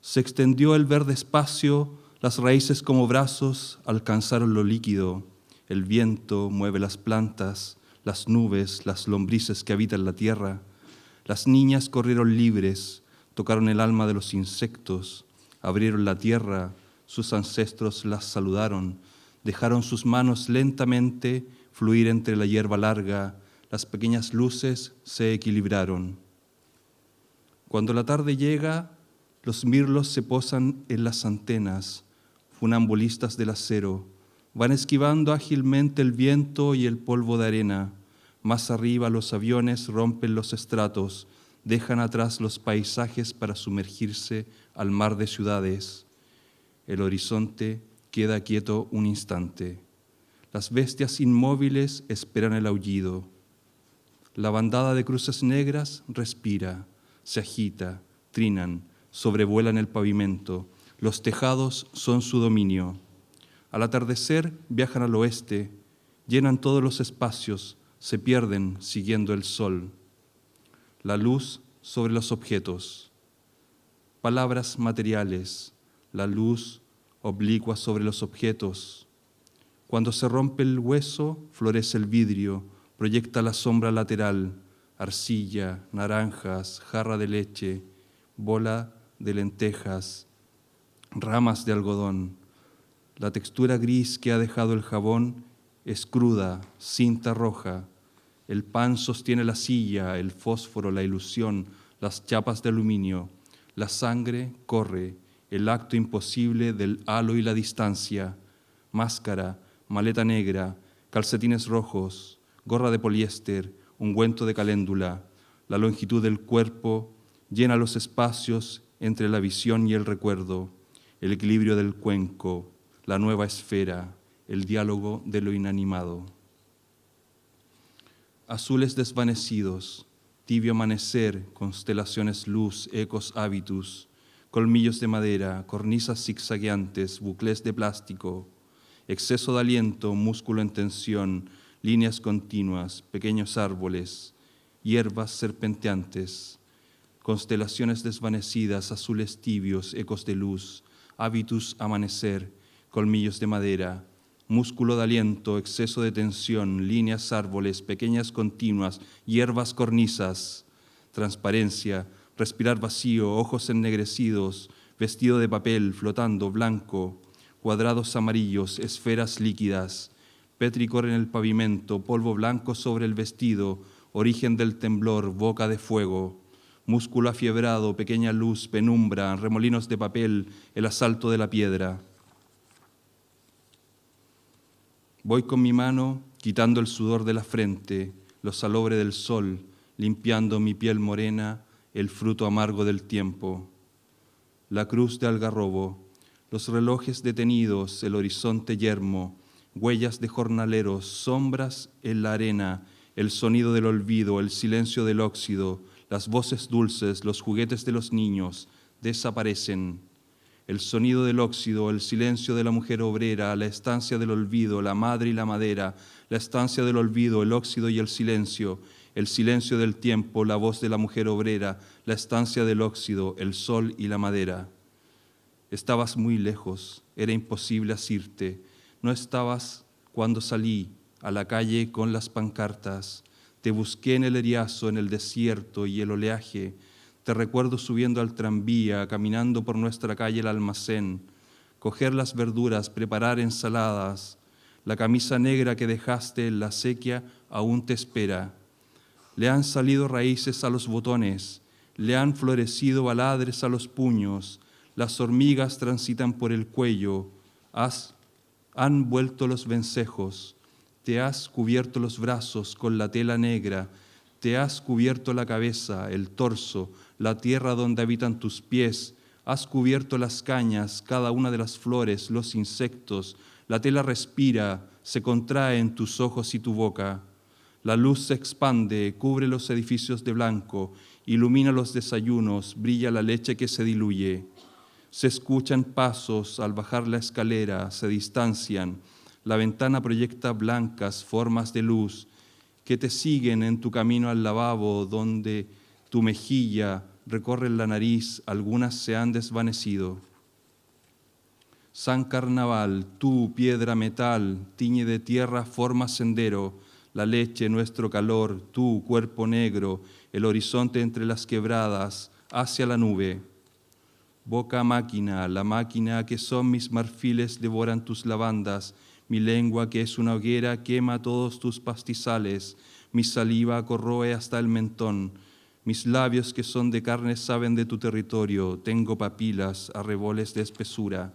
Se extendió el verde espacio, las raíces como brazos alcanzaron lo líquido. El viento mueve las plantas, las nubes, las lombrices que habitan la tierra. Las niñas corrieron libres, tocaron el alma de los insectos, abrieron la tierra, sus ancestros las saludaron, dejaron sus manos lentamente fluir entre la hierba larga, las pequeñas luces se equilibraron. Cuando la tarde llega, los mirlos se posan en las antenas, funambulistas del acero, van esquivando ágilmente el viento y el polvo de arena. Más arriba los aviones rompen los estratos, dejan atrás los paisajes para sumergirse al mar de ciudades. El horizonte queda quieto un instante. Las bestias inmóviles esperan el aullido. La bandada de cruces negras respira, se agita, trinan, sobrevuelan el pavimento. Los tejados son su dominio. Al atardecer viajan al oeste, llenan todos los espacios, se pierden siguiendo el sol. La luz sobre los objetos. Palabras materiales, la luz oblicua sobre los objetos. Cuando se rompe el hueso, florece el vidrio, proyecta la sombra lateral, arcilla, naranjas, jarra de leche, bola de lentejas, ramas de algodón. La textura gris que ha dejado el jabón es cruda, cinta roja. El pan sostiene la silla, el fósforo, la ilusión, las chapas de aluminio. La sangre corre, el acto imposible del halo y la distancia. Máscara, maleta negra, calcetines rojos, gorra de poliéster, ungüento de caléndula. La longitud del cuerpo llena los espacios entre la visión y el recuerdo. El equilibrio del cuenco, la nueva esfera, el diálogo de lo inanimado. Azules desvanecidos, tibio amanecer, constelaciones luz, ecos hábitus, colmillos de madera, cornisas zigzagueantes, bucles de plástico, exceso de aliento, músculo en tensión, líneas continuas, pequeños árboles, hierbas serpenteantes, constelaciones desvanecidas, azules tibios, ecos de luz, hábitus amanecer, colmillos de madera, músculo de aliento, exceso de tensión, líneas, árboles, pequeñas continuas, hierbas cornisas, transparencia, respirar vacío, ojos ennegrecidos, vestido de papel, flotando, blanco, cuadrados amarillos, esferas líquidas, pétricor en el pavimento, polvo blanco sobre el vestido, origen del temblor, boca de fuego, músculo afiebrado, pequeña luz, penumbra, remolinos de papel, el asalto de la piedra. Voy con mi mano quitando el sudor de la frente, los salobres del sol, limpiando mi piel morena, el fruto amargo del tiempo. La cruz de algarrobo, los relojes detenidos, el horizonte yermo, huellas de jornaleros, sombras en la arena, el sonido del olvido, el silencio del óxido, las voces dulces, los juguetes de los niños, desaparecen. El sonido del óxido, el silencio de la mujer obrera, la estancia del olvido, la madre y la madera, la estancia del olvido, el óxido y el silencio del tiempo, la voz de la mujer obrera, la estancia del óxido, el sol y la madera. Estabas muy lejos, era imposible asirte. No estabas cuando salí a la calle con las pancartas. Te busqué en el eriazo, en el desierto y el oleaje. Te recuerdo subiendo al tranvía, caminando por nuestra calle el almacén, coger las verduras, preparar ensaladas. La camisa negra que dejaste en la sequía aún te espera. Le han salido raíces a los botones, le han florecido baladres a los puños, las hormigas transitan por el cuello, han vuelto los vencejos, te has cubierto los brazos con la tela negra, te has cubierto la cabeza, el torso, la tierra donde habitan tus pies, has cubierto las cañas, cada una de las flores, los insectos, la tela respira, se contrae en tus ojos y tu boca. La luz se expande, cubre los edificios de blanco, ilumina los desayunos, brilla la leche que se diluye. Se escuchan pasos al bajar la escalera, se distancian. La ventana proyecta blancas formas de luz que te siguen en tu camino al lavabo, donde tu mejilla recorre la nariz, algunas se han desvanecido. San Carnaval, tú, piedra metal, tiñe de tierra, forma sendero, la leche, nuestro calor, tú, cuerpo negro, el horizonte entre las quebradas, hacia la nube. Boca máquina, la máquina que son mis marfiles devoran tus lavandas, mi lengua que es una hoguera quema todos tus pastizales, mi saliva corroe hasta el mentón, mis labios que son de carne saben de tu territorio, tengo papilas, arreboles de espesura,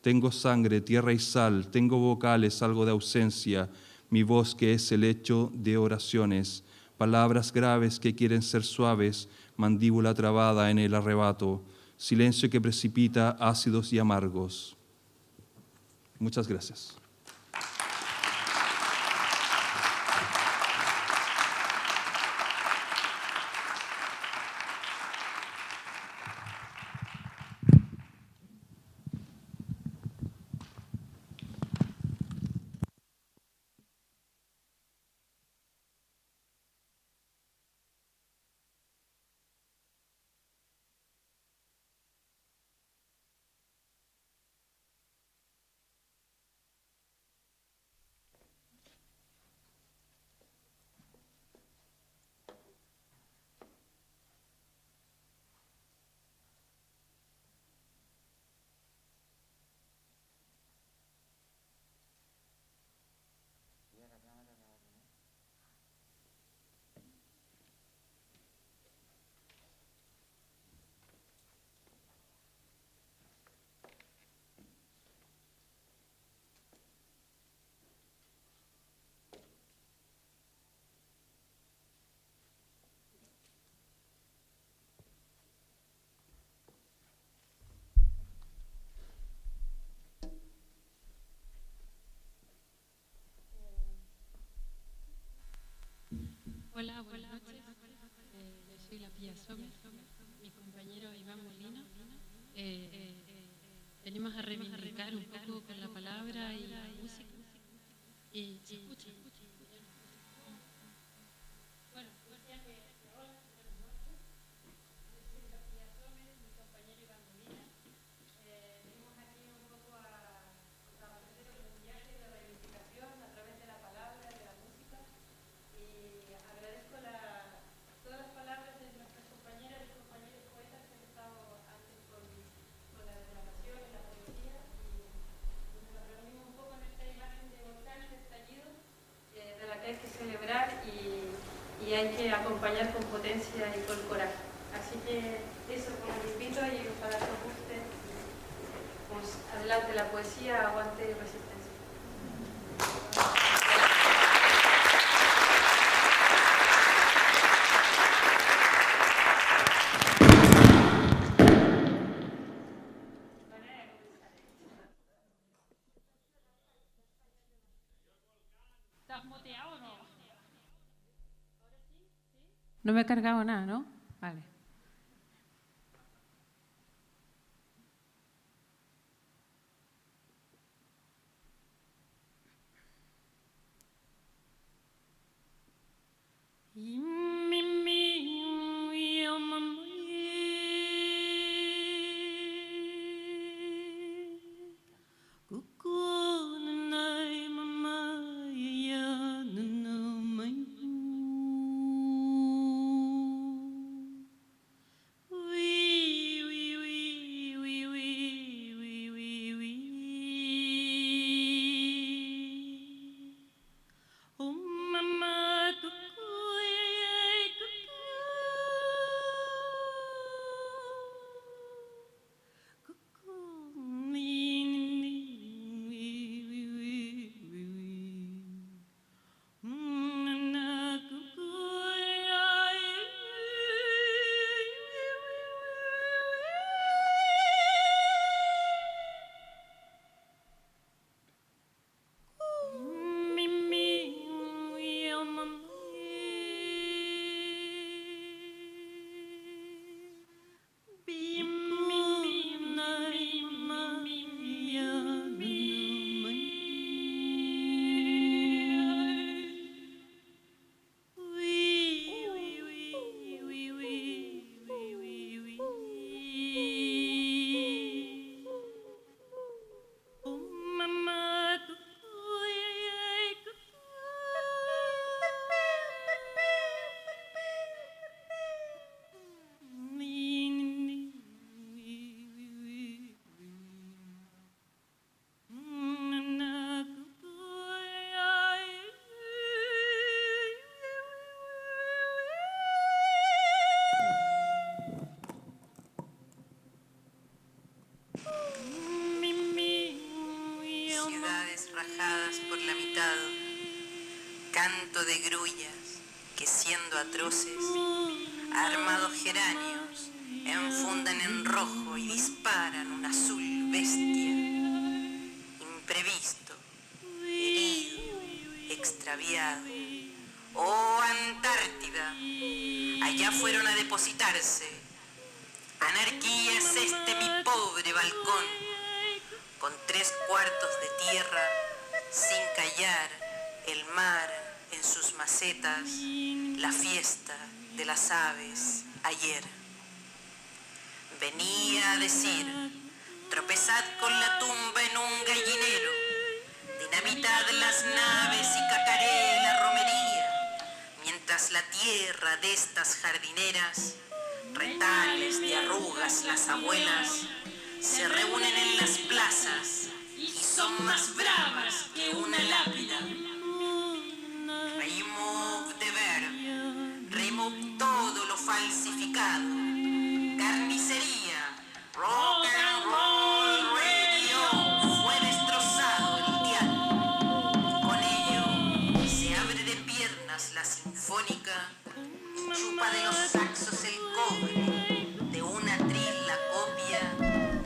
tengo sangre, tierra y sal, tengo vocales, algo de ausencia, mi voz que es el hecho de oraciones, palabras graves que quieren ser suaves, mandíbula trabada en el arrebato, silencio que precipita ácidos y amargos. Muchas gracias. Hola, buenas noches. Yo soy la Pía Sommer, mi compañero Iván Molina. Venimos a reivindicar un poco con la palabra y la música. Y se escucha. Bueno, decía que hola, buenas noches. Yo soy la Pía Sommer, mi compañero Iván Molina. Venimos aquí un poco a trabajar de un viaje de reivindicación. de acompañar con potencia y con coraje. Así que eso, como os invito y ojalá que os guste, pues adelante la poesía, aguante y resistencia. ¿Estás moteado o no? No me he cargado nada, ¿no? Vale. Ciudades rajadas por la mitad, canto de grullas que siendo atroces, armados geranios, enfundan en rojo y disparan un azul bestia, imprevisto, herido, extraviado. Oh Antártida, allá fueron a depositarse. Anarquía es este mi pobre balcón, con 3/4 de tierra, sin callar, el mar en sus macetas, la fiesta de las aves ayer. Venía a decir, tropezad con la tumba en un gallinero, dinamitad las naves y cacaree la romería, mientras la tierra de estas jardineras, retales de arrugas las abuelas, se reúnen en las plazas y son más bravas que una lápida. Remove the verb, remove todo lo falsificado, carnicería, rock and roll radio, fue destrozado el dial. Con ello se abre de piernas la sinfónica y chupa de los saxos el cobre, de una atril la copia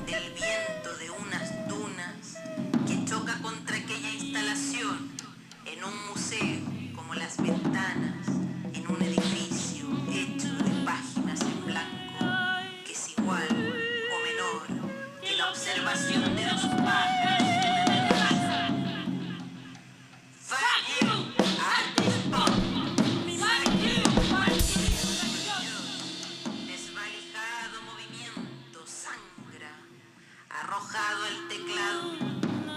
del viento de unas dunas que choca contra aquella instalación en un museo como las ventanas en un edificio hecho de páginas en blanco, que es igual o menor que la observación de dos pájaros en una terraza. Fuck you, artist pop. Fuck you, desvalijado movimiento sangra, arrojado al teclado,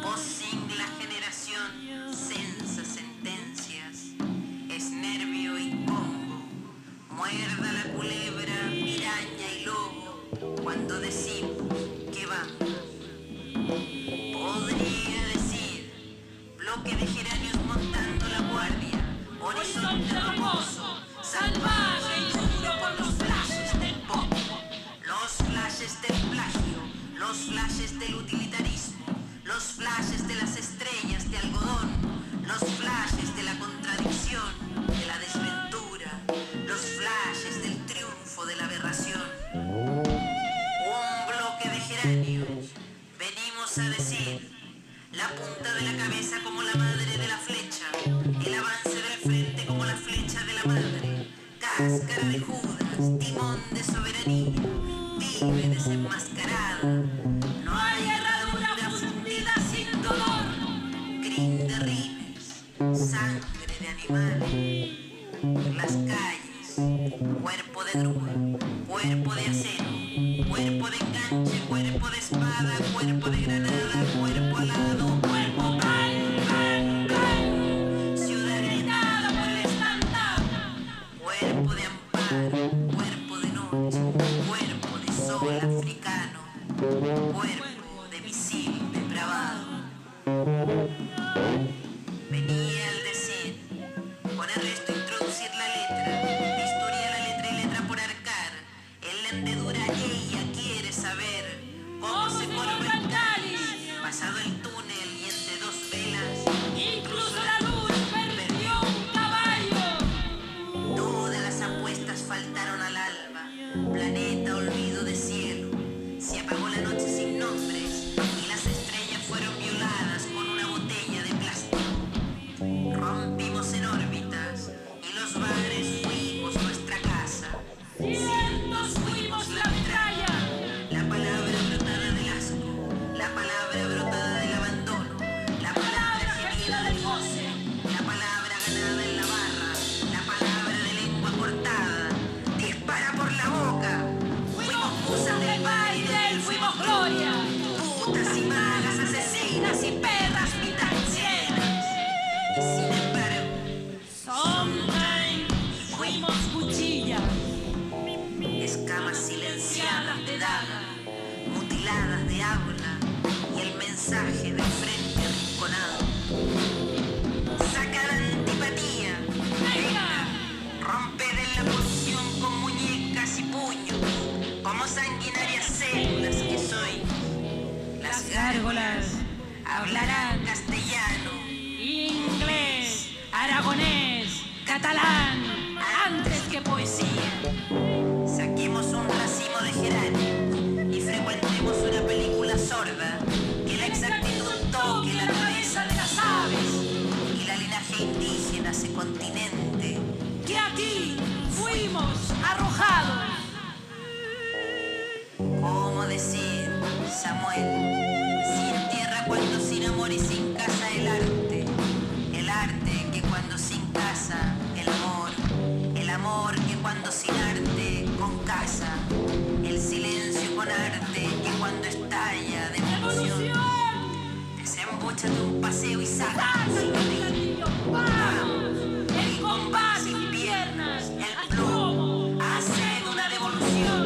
posing la generación, sensa sentencias, es nervio y combo, muerda la culebra, piraña y lobo, cuando decimos que banda. Podría decir, bloque de geranios montando la guardia, horizonte rocoso, salvaje. los flashes del utilitarismo, los flashes de las estrellas de algodón, los flashes de la contradicción, de la desventura, los flashes del triunfo de la aberración. Un bloque de geranios, venimos a decir, la punta de la cabeza como la madre de la flecha, el avance del frente como la flecha de la madre, cáscara de Judas, timón de soberanía, vive desenmascarada, no hay herradura fundida sin dolor, crin de rines, sangre de animales, las calles, cuerpo de grúa, cuerpo de acero, cuerpo de enganche, cuerpo de espada, cuerpo de granada, cuerpo alado, cuerpo pan, pan, pan, ciudad gritada por el estandarte, cuerpo de amparo, cuerpo de noche, cuerpo de sol africano, cuerpo de misil depravado. Venía al decir, poner esto, introducir la letra, historia la letra y letra por arcar, en la hendedura ella quiere saber cómo se forma el cáliz, pasado el túnel y entre dos velas, incluso la luz perdió un caballo. Todas las apuestas faltaron al alba, planeta olvido de cielo, se apagó la noche sin nombres y las estrellas fueron violadas con una botella de plástico. Rompimos en órbitas y los bares fuimos nuestra casa. Cientos fuimos la metralla. La palabra brotada del asco, la palabra brotada del abandono, la palabra gemida del goce, la palabra ganada en la barra, la palabra de lengua cortada. Dispara por la boca. Fuimos musas del mar y de él fuimos gloria. Putas y magas, asesinas y perras mitancieras. Sin embargo, sometimes fuimos cuchillas, escamas silenciadas de daga, mutiladas de habla y el mensaje del frente arrinconado. Saca la antipatía, venga, romped en la posición con muñecas y puños, como sanguinarias células que soy. Las gárgolas hablarán castellano, inglés, aragonés, catalán, antes que poesía. Saquemos un racimo de geranios y frecuentemos una película sorda, que la exactitud toque la cabeza de las aves y la linaje indígena se continente, que aquí fuimos arrojados. ¿Cómo decir, Samuel? Sin tierra cuando sin amor y sin casa el arte que cuando sin casa el amor que cuando sin arte con casa, el silencio con arte que cuando estalla de emoción, desembóchate un paseo y saca el compás sin piernas, el plomo, hace una devolución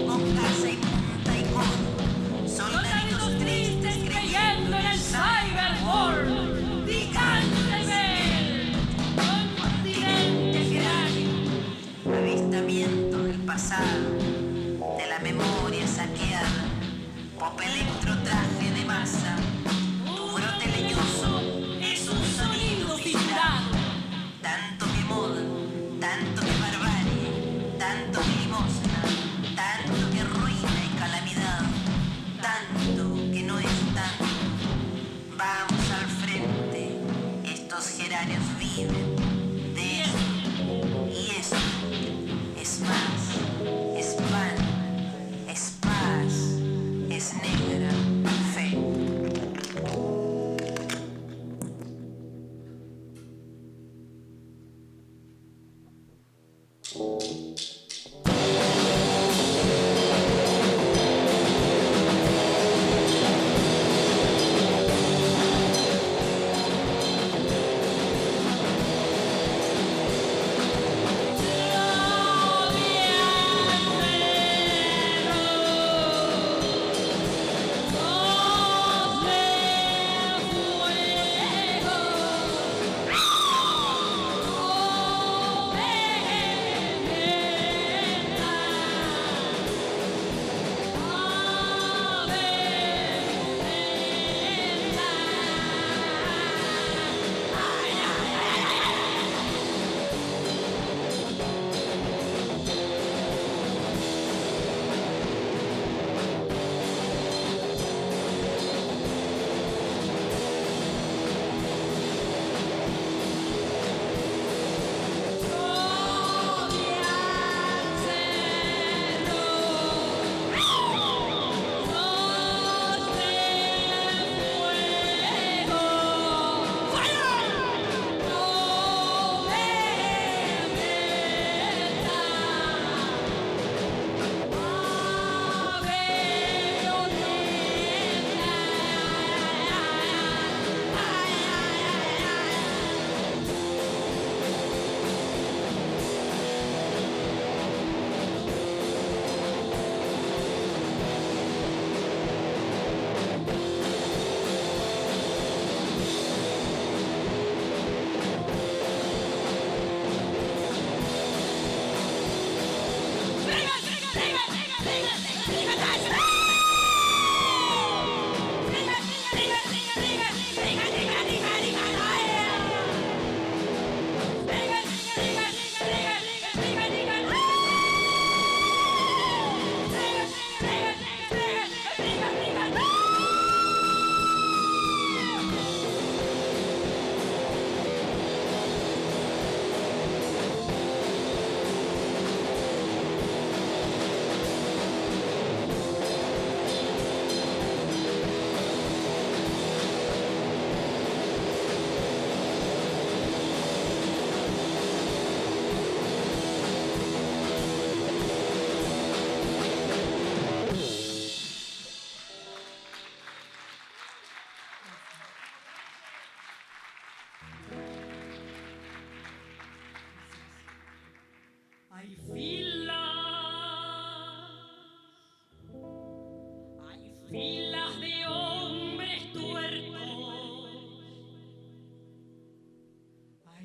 con casa y punta y con soldaditos tristes creyendo en el cyberworld. Continente geranio, avistamiento del pasado, de la memoria saqueada, pop electro traje de masa, tu brote leñoso es un sonido fisurado, tanto que moda, tanto que barbarie, tanto que limosna, tanto que ruina y calamidad, tanto que no es tanto. Vamos al frente, estos geranios viven de esto y esto. Es más, es pan, es paz, es negra fe.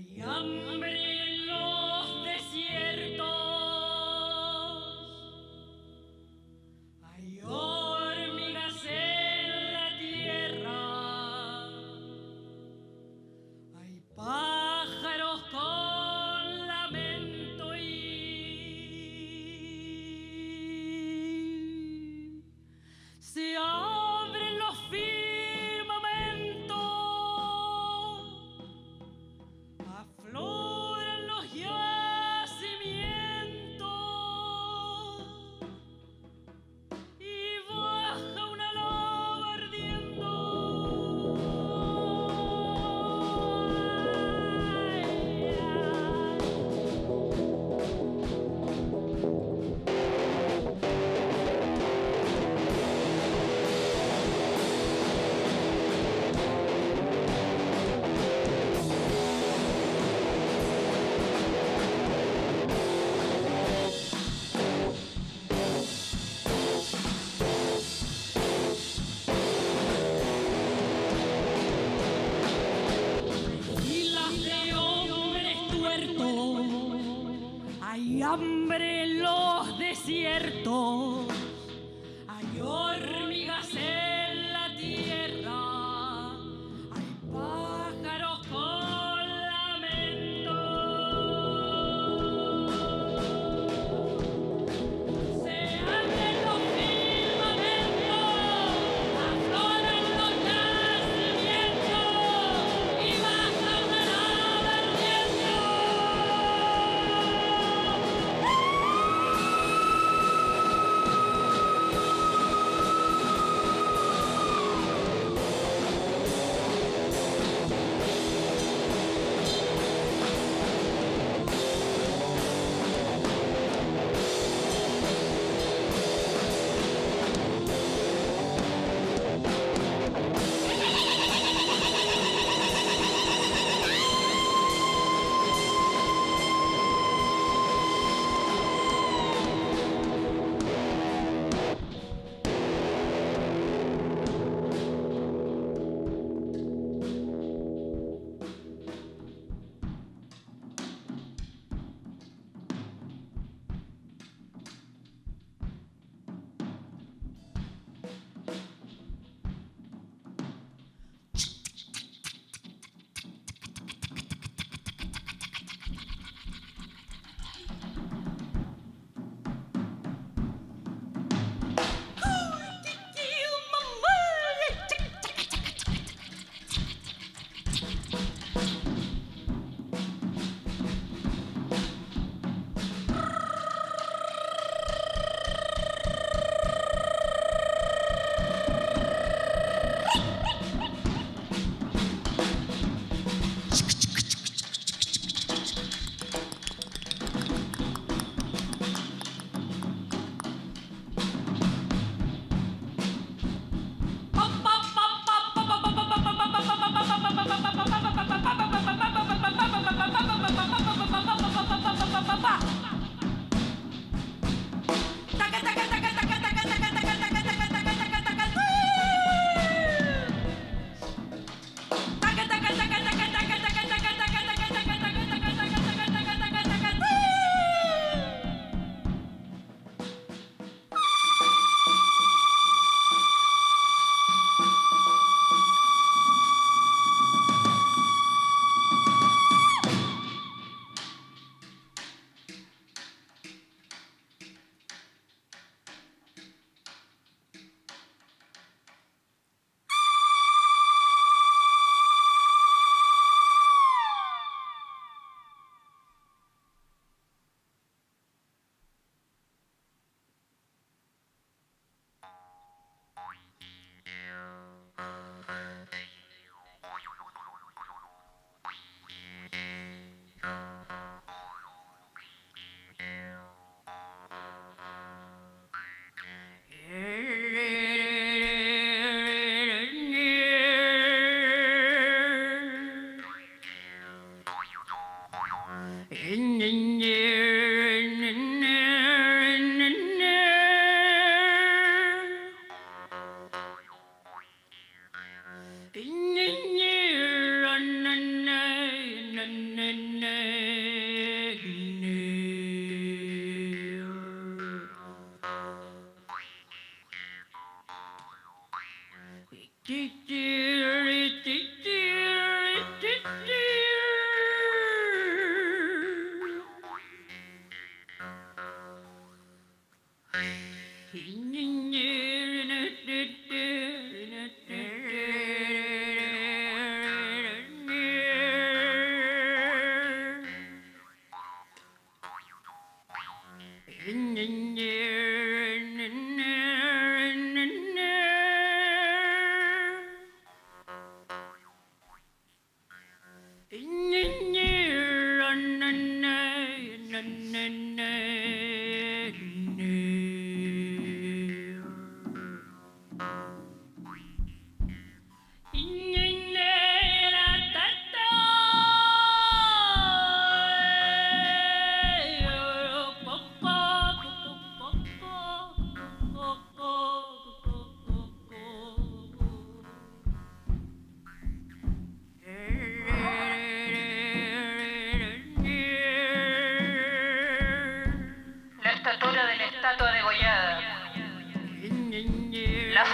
Hay hambre en los desiertos, hay hormigas en la tierra, hay pájaros con lamento y se abren los firmamentos, afloran los yacimientos y baja una lava ardiendo. Filas de hombres tuertos, hay hambre en los desiertos, hay hormigas en la tierra, hay pájaros con lamento. Se abren los firmamentos, afloran los yacimientos y baja una lava ardiendo.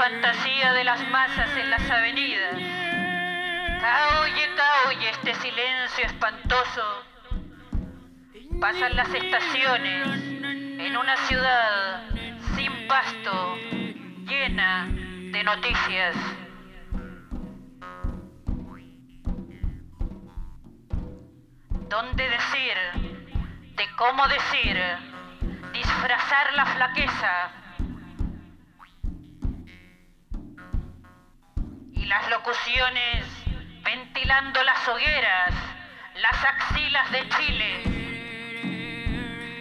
fantasía de las masas en las avenidas. Caoye, caoye, este silencio espantoso. Pasan las estaciones en una ciudad sin pasto, llena de noticias. ¿Dónde decir? ¿De cómo decir? Disfrazar la flaqueza. Y las locuciones ventilando las hogueras, las axilas de Chile.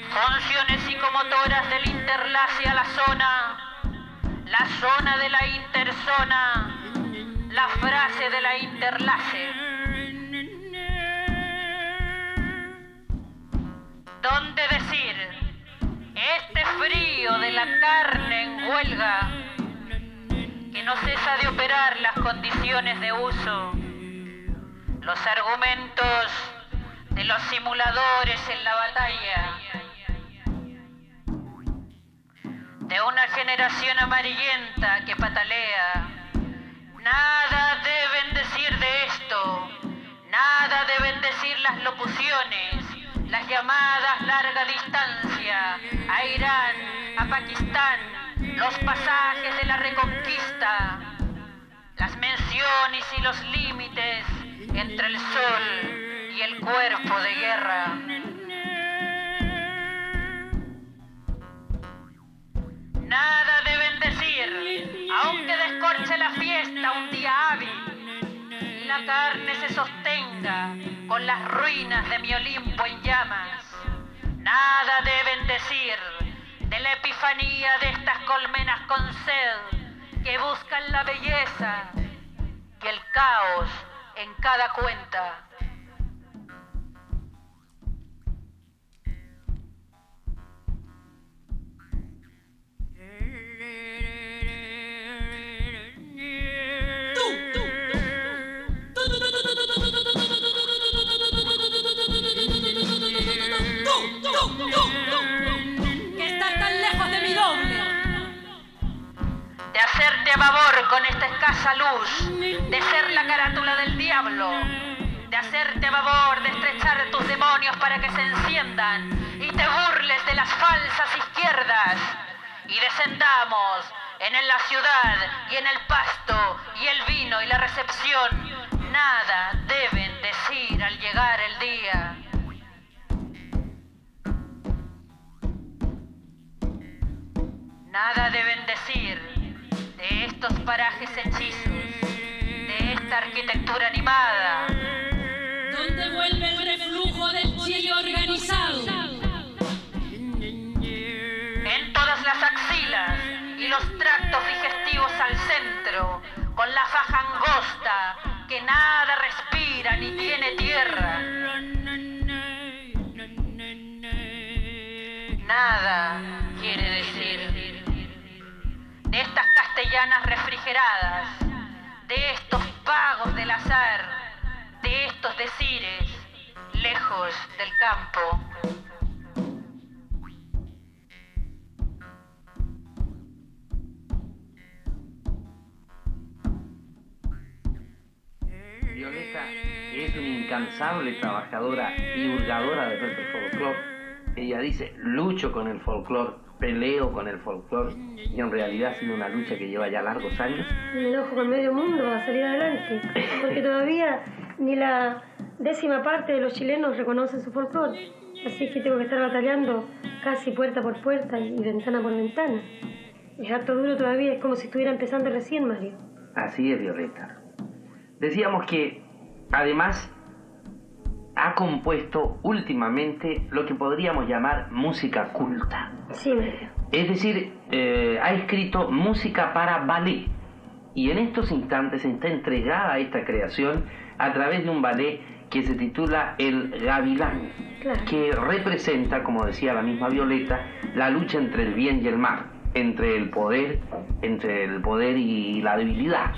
Funciones psicomotoras del interlace a la zona de la interzona, la frase de la interlace. ¿Dónde decir? Este frío de la carne en huelga, que no cesa de operar las condiciones de uso, los argumentos de los simuladores en la batalla, de una generación amarillenta que patalea. Nada deben decir de esto, nada deben decir las locuciones, las llamadas larga distancia, a Irán, a Pakistán, los pasajes de la reconquista, las menciones y los límites entre el sol y el cuerpo de guerra. Nada deben decir, aunque descorche la fiesta un día hábil y la carne se sostenga con las ruinas de mi Olimpo en llamas. Nada deben decir de la epifanía de estas colmenas con sed que buscan la belleza y el caos en cada cuenta. Que estás tan lejos de mi doble. De hacerte a favor con esta escasa luz, de ser la carátula del diablo, de hacerte a favor de estrechar tus demonios para que se enciendan y te burles de las falsas izquierdas y descendamos en la ciudad y en el pasto y el vino y la recepción. Nada deben decir al llegar el día. Nada deben decir de estos parajes hechizos, de esta arquitectura animada. Donde vuelve el reflujo del Chile organizado. En todas las axilas y los tractos digestivos al centro, con la faja angosta que nada respira ni tiene tierra. Nada quiere decir de estas castellanas refrigeradas, de estos pagos del azar, de estos decires hijos del campo. Violeta es una incansable trabajadora y hurgadora del folclore. Ella dice, lucho con el folclore, peleo con el folclore, y en realidad ha sido una lucha que lleva ya largos años. Me enojo con medio mundo a salir adelante, porque todavía ni la 10ª parte de los chilenos reconocen su folclore. Así que tengo que estar batallando casi puerta por puerta y ventana por ventana. Es harto duro todavía, es como si estuviera empezando recién, Mario. Así es, Violeta. Decíamos que, además, ha compuesto últimamente lo que podríamos llamar música culta. Sí, Mario. Es decir, ha escrito música para ballet. Y en estos instantes está entregada a esta creación a través de un ballet que se titula El Gavilán, claro, que representa, como decía la misma Violeta, la lucha entre el bien y el mal, entre el poder y la debilidad,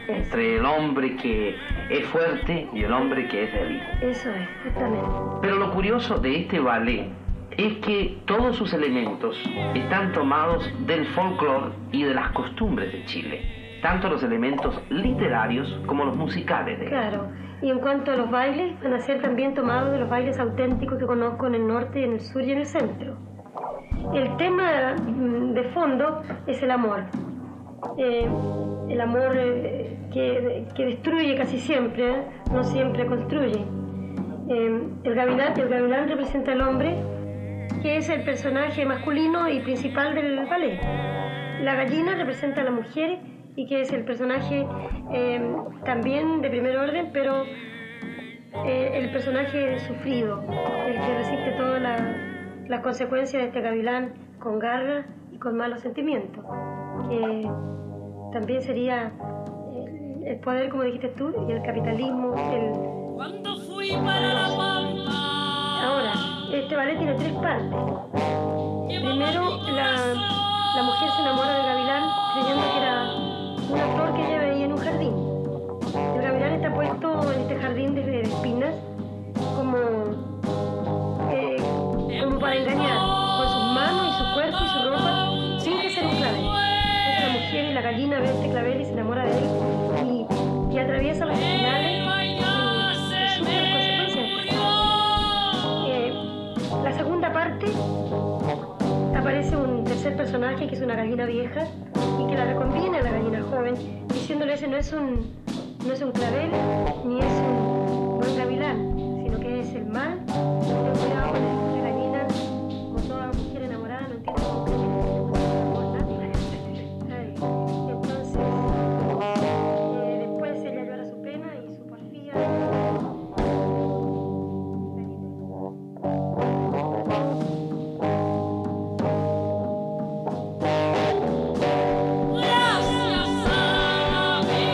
entre el hombre que es fuerte y el hombre que es débil. Eso es, justamente. Pero lo curioso de este ballet es que todos sus elementos están tomados del folclore y de las costumbres de Chile, tanto los elementos literarios como los musicales de él. Claro, y en cuanto a los bailes, van a ser también tomados de los bailes auténticos que conozco en el norte, en el sur y en el centro. El tema de fondo es el amor. El amor que destruye casi siempre, no siempre construye. El gavilán representa al hombre, que es el personaje masculino y principal del ballet. La gallina representa a la mujer y que es el personaje también de primer orden, pero el personaje sufrido, el que resiste todas las consecuencias de este gavilán con garra y con malos sentimientos, que también sería el poder, como dijiste tú, y el capitalismo. Cuando fui para la Pampa. Ahora, este ballet tiene 3 partes. Primero, la mujer se enamora del gavilán creyendo que era una flor que ella veía en un jardín. El gavilán está puesto en este jardín de espinas como para engañar, con sus manos y su cuerpo y su ropa, finge ser un clavel. Entonces la mujer y la gallina ven este clavel y se enamora de él y atraviesa los espinales y sufre las consecuencias. La segunda parte aparece un tercer personaje que es una gallina vieja y que la reconviene a la gallina joven, diciéndole ese no es un clavel ni es un buen gavilán, sino que es el mal. Ten cuidado con él. La gallina, como toda mujer enamorada, no entiende por nada. Entonces, después ella llora su pena y su porfía. Gracias a la vida.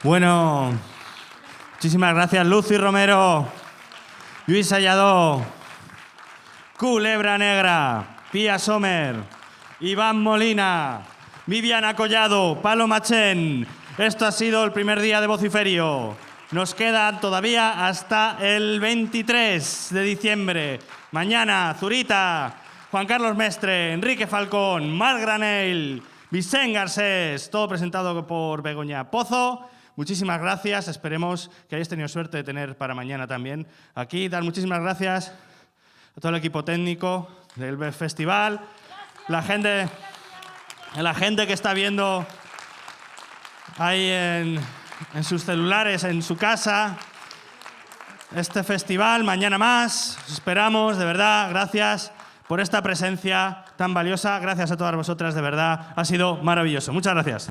Bueno, muchísimas gracias, Lucy Romero, Lluís Salladó, Culebra Negra, Pía Sommer, Iván Molina, Viviana Collado, Palo Machén. Esto ha sido el primer día de Vociferio. Nos queda todavía hasta el 23 de diciembre. Mañana, Zurita, Juan Carlos Mestre, Enrique Falcón, Marc Granell, Vicent Garcés, todo presentado por Begoña Pozo. Muchísimas gracias, esperemos que hayáis tenido suerte de tener para mañana también aquí. Dar muchísimas gracias a todo el equipo técnico del festival, la gente que está viendo ahí en sus celulares, en su casa, este festival. Mañana más, os esperamos, de verdad, gracias por esta presencia tan valiosa, gracias a todas vosotras, de verdad, ha sido maravilloso. Muchas gracias.